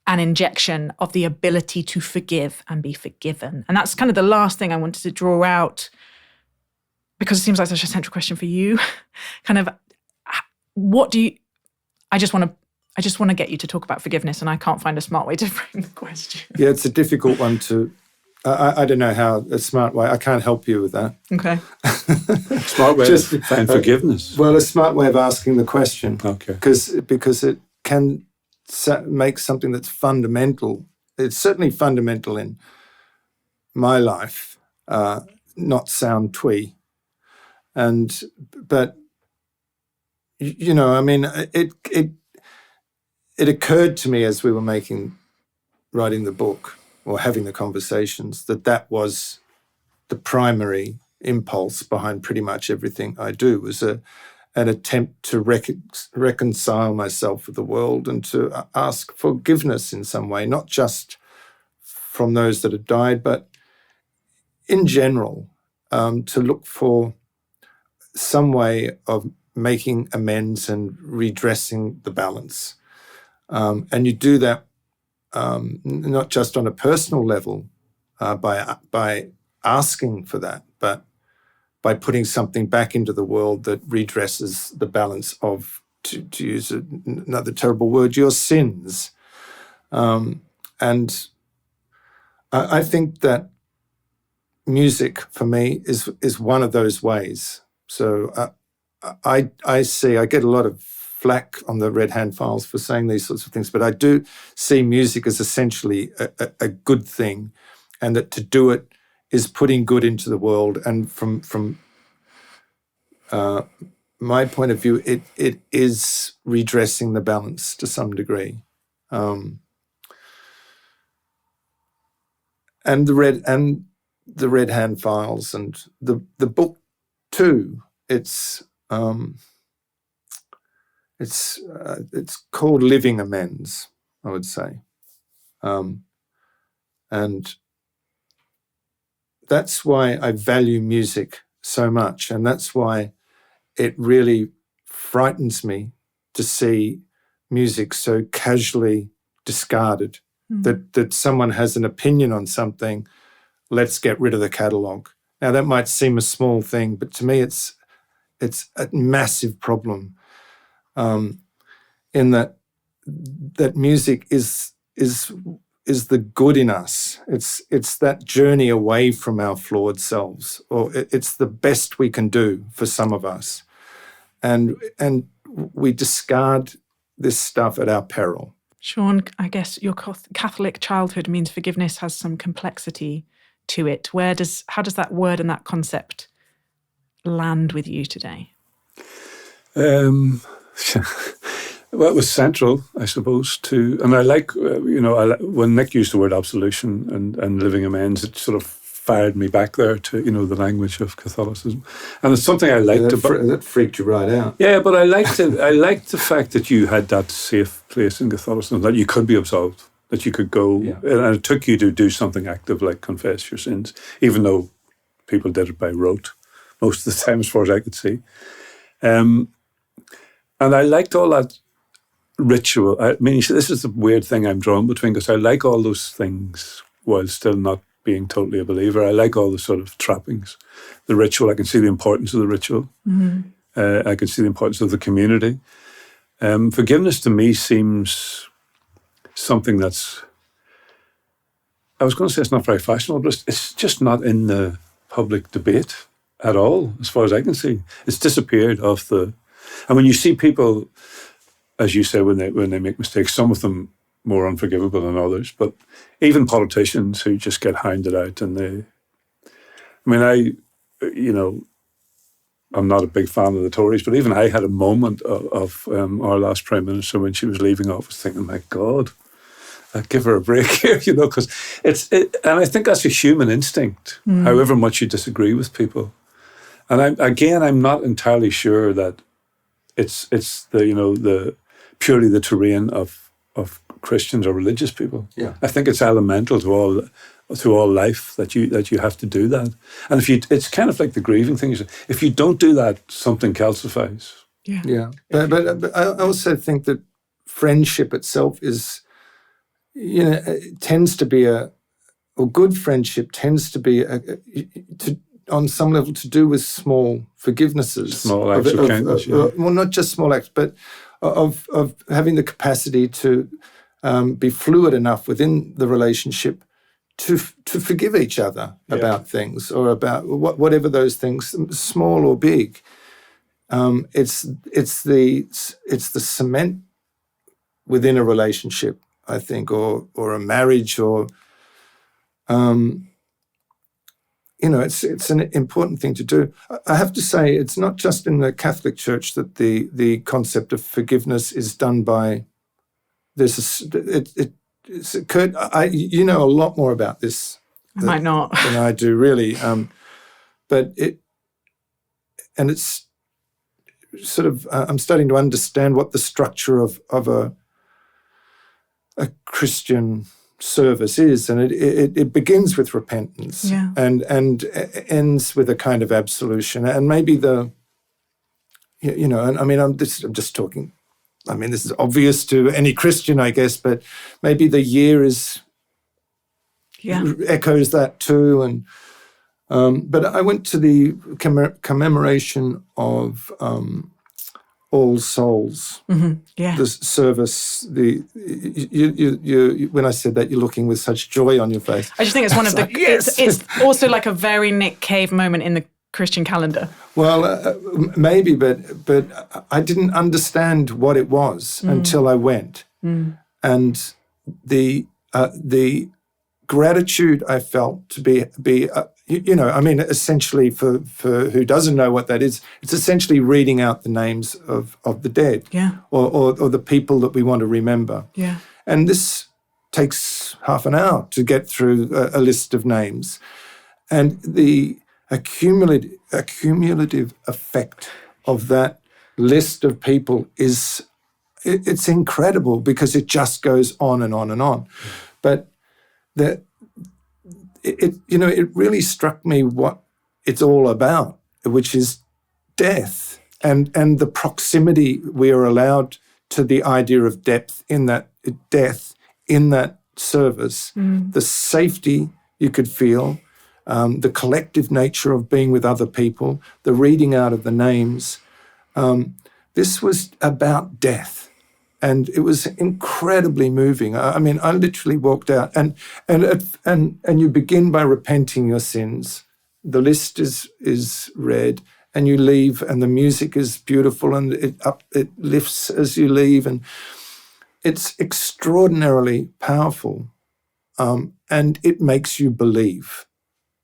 an injection of the ability to forgive and be forgiven. And that's kind of the last thing I wanted to draw out, because it seems like such a central question for you. Kind of, what do you, I just want to get you to talk about forgiveness, and I can't find a smart way to frame the question. Yeah, it's a difficult one to, I don't know how, a smart way, I can't help you with that. Okay. Smart way to find forgiveness. Well, a smart way of asking the question. Okay. Because it can make something that's fundamental, it's certainly fundamental in my life, not sound twee. But, you know, I mean, it occurred to me as we were writing the book or having the conversations that was the primary impulse behind pretty much everything I do, was an attempt to reconcile myself with the world and to ask forgiveness in some way, not just from those that have died, but in general, to look for some way of making amends and redressing the balance. And you do that not just on a personal level by asking for that, but by putting something back into the world that redresses the balance of, to use another terrible word, your sins. And I think that music, for me, is one of those ways. So I get a lot of flack on the Red Hand Files for saying these sorts of things, but I do see music as essentially a good thing, and that to do it is putting good into the world. And from my point of view, it is redressing the balance to some degree. And the Red Hand Files and the book too. It's called Living Amends, I would say, and that's why I value music so much, and that's why it really frightens me to see music so casually discarded. That someone has an opinion on something, let's get rid of the catalogue. Now that might seem a small thing, but to me it's a massive problem. In that music is the good in us. It's that journey away from our flawed selves, or it's the best we can do for some of us, and we discard this stuff at our peril. Seán, I guess your Catholic childhood means forgiveness has some complexity to it. How does that word and that concept land with you today? Well, it was central, I suppose, to, and I like, when Nick used the word absolution and living amends, it sort of fired me back there to, the language of Catholicism. And it's something I liked about. That freaked you right out. Yeah, but I liked the fact that you had that safe place in Catholicism, that you could be absolved. that you could go, and it took you to do something active like confess your sins, even though people did it by rote most of the time, as far as I could see. And I liked all that ritual. I mean, this is the weird thing I'm drawn between, because I like all those things while still not being totally a believer. I like all the sort of trappings, the ritual. I can see the importance of the ritual. I can see the importance of the community. Forgiveness to me seems something that's, I was going to say it's not very fashionable, but it's just not in the public debate at all, as far as I can see. It's disappeared off the, and when you see people, as you say, when they make mistakes, some of them more unforgivable than others, but even politicians who just get hounded out, and I'm not a big fan of the Tories, but even I had a moment of our last Prime Minister when she was leaving office thinking, my God, I'd give her a break here, because and I think that's a human instinct, however much you disagree with people. And I'm not entirely sure that it's the purely the terrain of Christians or religious people. Yeah. I think it's elemental to all life that you have to do that. And it's kind of like the grieving thing. If you don't do that, something calcifies. Yeah. But I also think that friendship itself is, tends to be good friendship tends to be on some level to do with small forgivenesses. Small acts of kindness, well, not just small acts, but of having the capacity to be fluid enough within the relationship to forgive each other about things, or about whatever those things, small or big. It's the cement within a relationship, I think, or a marriage, or it's an important thing to do. I have to say, it's not just in the Catholic Church that the concept of forgiveness is done by. It's occurred. You know a lot more about this. I might not than I do, really. But it's sort of. I'm starting to understand what the structure of a Christian service is, and it begins with repentance, and ends with a kind of absolution, and maybe and I mean, I'm just talking. I mean, this is obvious to any Christian, I guess, but maybe the year echoes that too. And but I went to the commemoration of All Souls, the service. When I said that, you're looking with such joy on your face. I just think it's one of the. Yes! It's also like a very Nick Cave moment in the Christian calendar. Well, maybe, but I didn't understand what it was until I went, and the gratitude I felt to be I mean, essentially for who doesn't know what that is, it's essentially reading out the names of the dead, or the people that we want to remember, and this takes half an hour to get through a list of names, and the accumulative effect of that list of people it's incredible, because it just goes on and on and on. But it really struck me what it's all about, which is death, and the proximity we are allowed to the idea of death in that service, the safety you could feel, the collective nature of being with other people, the reading out of the names. This was about death, and it was incredibly moving. I mean, I literally walked out, and you begin by repenting your sins. The list is read, and you leave, and the music is beautiful, and it lifts as you leave, and it's extraordinarily powerful, and it makes you believe.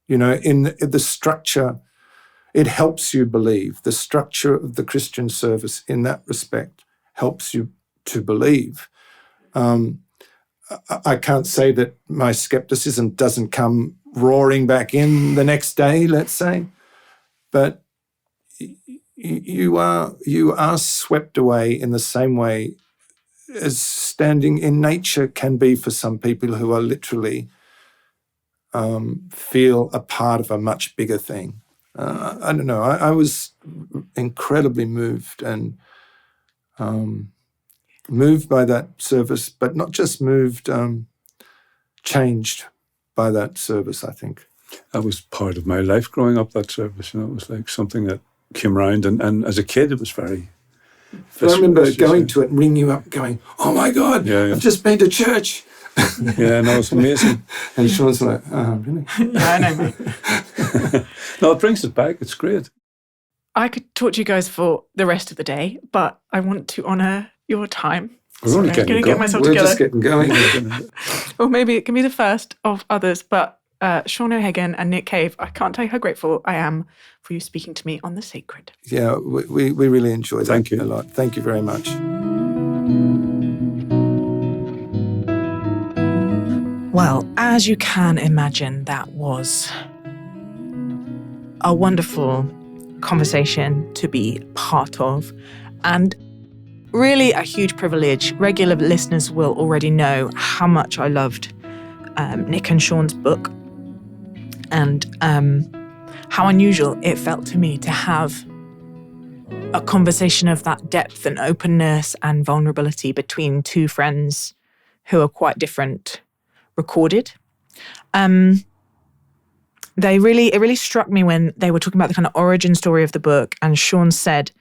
In the structure, it helps you believe. The structure of the Christian service in that respect helps you to believe. I can't say that my skepticism doesn't come roaring back in the next day, let's say, but you are swept away in the same way as standing in nature can be for some people who are literally feel a part of a much bigger thing. I don't know. I was incredibly moved and moved by that service, but not just moved, changed by that service, I think. That was part of my life growing up, that service. It was like something that came around. And as a kid, it was very... I remember going to it and ringing you up going, oh my God, I've just been to church. Yeah, no, it's amazing. And Sean's like, oh, really? Yeah, I know, mate. No, it brings it back. It's great. I could talk to you guys for the rest of the day, but I want to honour your time. We're only getting going to going. get myself We're together. just getting going. Or maybe it can be the first of others, but Seán O'Hagan and Nick Cave, I can't tell you how grateful I am for you speaking to me on the sacred. Yeah, we really enjoyed that. Thank you a lot. Thank you very much. Well, as you can imagine, that was a wonderful conversation to be part of, and really a huge privilege. Regular listeners will already know how much I loved Nick and Seán's book, and how unusual it felt to me to have a conversation of that depth and openness and vulnerability between two friends who are quite different recorded. It really struck me when they were talking about the kind of origin story of the book, and Seán said,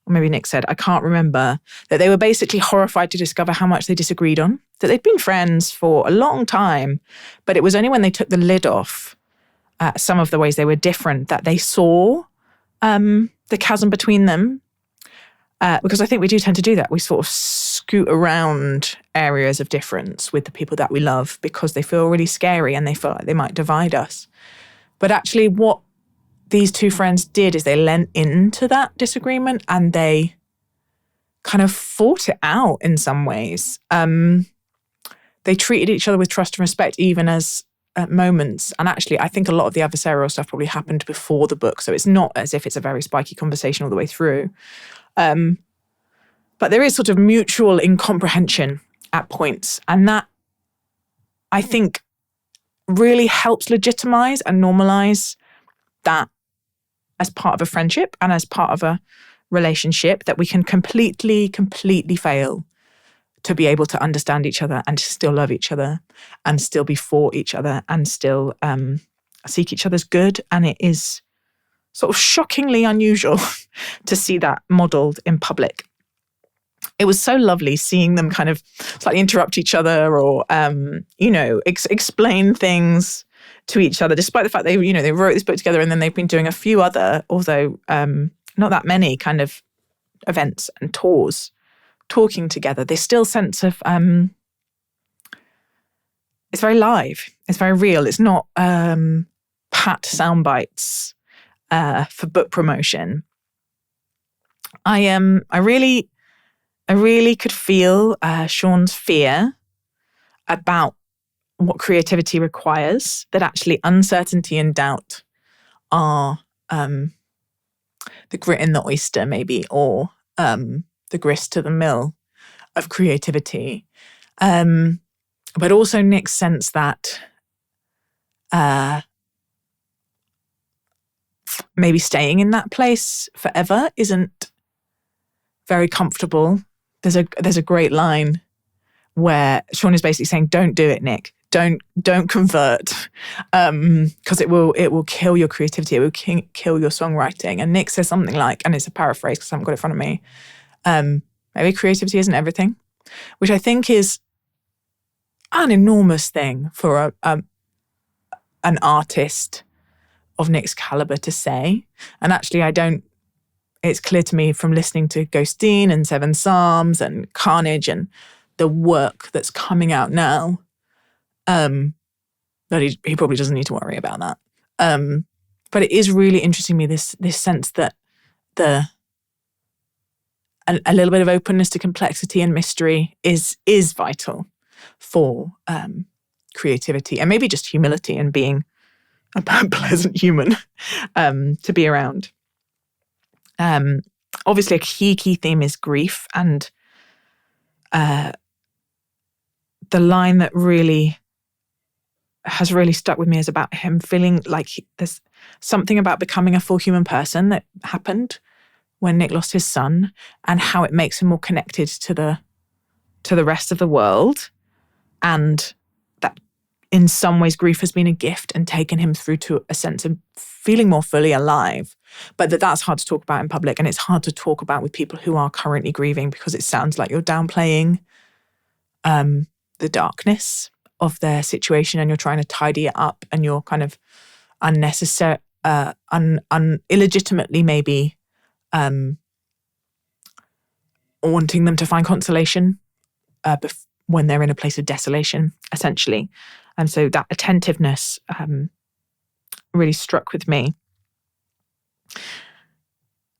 or maybe Nick said, I can't remember, that they were basically horrified to discover how much they disagreed on, that they'd been friends for a long time, but it was only when they took the lid off some of the ways they were different that they saw the chasm between them. Because I think we do tend to do that. We sort of scoot around areas of difference with the people that we love because they feel really scary and they feel like they might divide us. But actually what these two friends did is they leant into that disagreement and they kind of fought it out in some ways. They treated each other with trust and respect even as at moments. And actually, I think a lot of the adversarial stuff probably happened before the book. So it's not as if it's a very spiky conversation all the way through. But there is sort of mutual incomprehension at points. And that, I think, really helps legitimize and normalize that as part of a friendship and as part of a relationship, that we can completely fail to be able to understand each other and to still love each other and still be for each other and still seek each other's good. And it is sort of shockingly unusual to see that modelled in public. It was so lovely seeing them kind of slightly interrupt each other or, explain things to each other, despite the fact they wrote this book together and then they've been doing a few other, although not that many kind of events and tours, talking together. There's still a sense of, it's very live, it's very real. It's not pat sound bites for book promotion. I really could feel Seán's fear about what creativity requires, that actually uncertainty and doubt are the grit in the oyster maybe, or the grist to the mill of creativity. But also Nick's sense that maybe staying in that place forever isn't very comfortable. There's a great line where Seán is basically saying, "Don't do it, Nick. Don't convert, because it will kill your creativity. It will kill your songwriting." And Nick says something like, and it's a paraphrase because I haven't got it in front of me, maybe creativity isn't everything, which I think is an enormous thing for an artist of Nick's caliber to say. And actually, it's clear to me from listening to Ghosteen and Seven Psalms and Carnage and the work that's coming out now, that he probably doesn't need to worry about that. But it is really interesting to me, this sense that a little bit of openness to complexity and mystery is vital for creativity, and maybe just humility and being a pleasant human to be around. Obviously, a key theme is grief, and the line that has really stuck with me is about him feeling like there's something about becoming a full human person that happened when Nick lost his son, and how it makes him more connected to the rest of the world, and that in some ways grief has been a gift and taken him through to a sense of feeling more fully alive, but that's hard to talk about in public, and it's hard to talk about with people who are currently grieving, because it sounds like you're downplaying the darkness of their situation, and you're trying to tidy it up, and you're kind of unnecessary, illegitimately maybe wanting them to find consolation when they're in a place of desolation, essentially. And so that attentiveness really struck with me.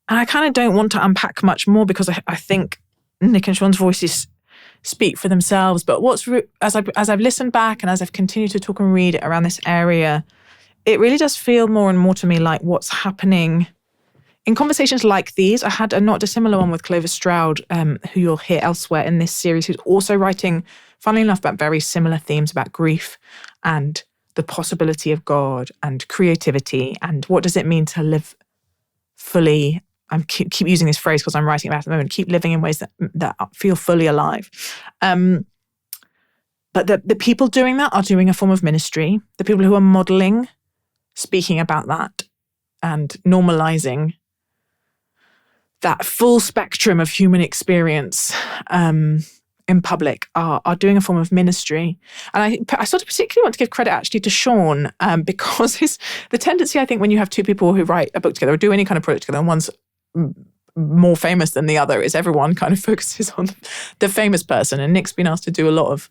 And I kind of don't want to unpack much more, because I think Nick and Seán's voices speak for themselves. But as I've listened back and as I've continued to talk and read around this area, it really does feel more and more to me like what's happening in conversations like these. I had a not dissimilar one with Clover Stroud, who you'll hear elsewhere in this series, who's also writing, funnily enough, about very similar themes about grief and the possibility of God and creativity and what does it mean to live fully. I keep using this phrase because I'm writing about it at the moment. Keep living in ways that feel fully alive. But the people doing that are doing a form of ministry. The people who are modeling, speaking about that and normalizing that full spectrum of human experience in public are doing a form of ministry. And I sort of particularly want to give credit actually to Seán, because the tendency, I think, when you have two people who write a book together or do any kind of project together, and one's more famous than the other, is everyone kind of focuses on the famous person. And Nick's been asked to do a lot of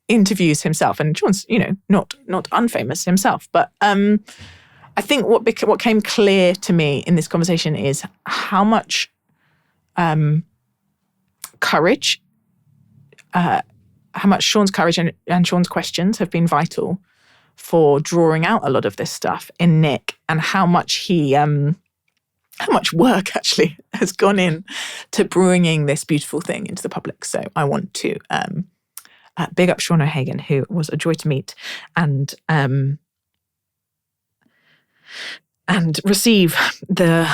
interviews himself, and Seán's, not unfamous himself. But I think what came clear to me in this conversation is how much courage, how much Seán's courage and Seán's questions have been vital for drawing out a lot of this stuff in Nick, and how much work actually has gone in to bringing this beautiful thing into the public. So I want to big up Seán O'Hagan, who was a joy to meet, and receive the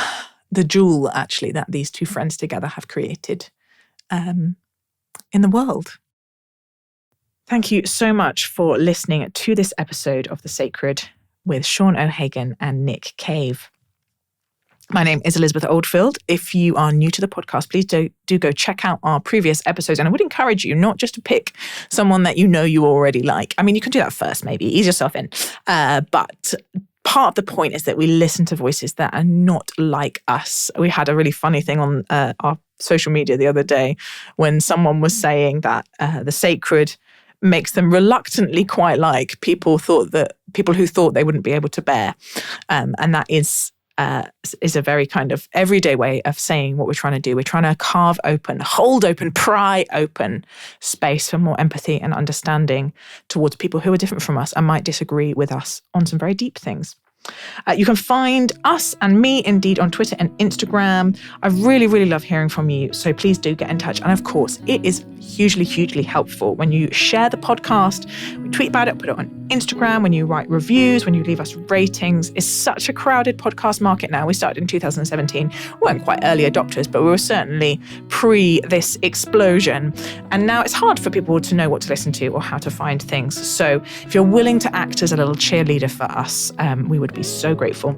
jewel actually that these two friends together have created in the world. Thank you so much for listening to this episode of The Sacred with Seán O'Hagan and Nick Cave. My name is Elizabeth Oldfield. If you are new to the podcast, please do go check out our previous episodes. And I would encourage you not just to pick someone that you already like. I mean, you can do that first, maybe. Ease yourself in. But part of the point is that we listen to voices that are not like us. We had a really funny thing on our social media the other day when someone was saying that The Sacred makes them reluctantly quite like people who thought they wouldn't be able to bear. And that is a very kind of everyday way of saying what we're trying to do. We're trying to carve open, hold open, pry open space for more empathy and understanding towards people who are different from us and might disagree with us on some very deep things. You can find us and me indeed on Twitter and Instagram. I really, really love hearing from you. So please do get in touch. And of course, it is hugely, hugely helpful when you share the podcast, we tweet about it, put it on Instagram, when you write reviews, when you leave us ratings. It's such a crowded podcast market now. We started in 2017. We weren't quite early adopters, but we were certainly pre this explosion. And now it's hard for people to know what to listen to or how to find things. So if you're willing to act as a little cheerleader for us, we would be so grateful.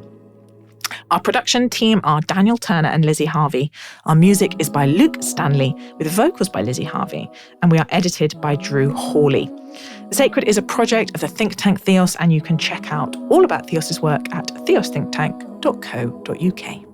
Our production team are Daniel Turner and Lizzie Harvey. Our music is by Luke Stanley, with vocals by Lizzie Harvey, and we are edited by Drew Hawley. The Sacred is a project of the think tank Theos, and you can check out all about Theos's work at theosthinktank.co.uk.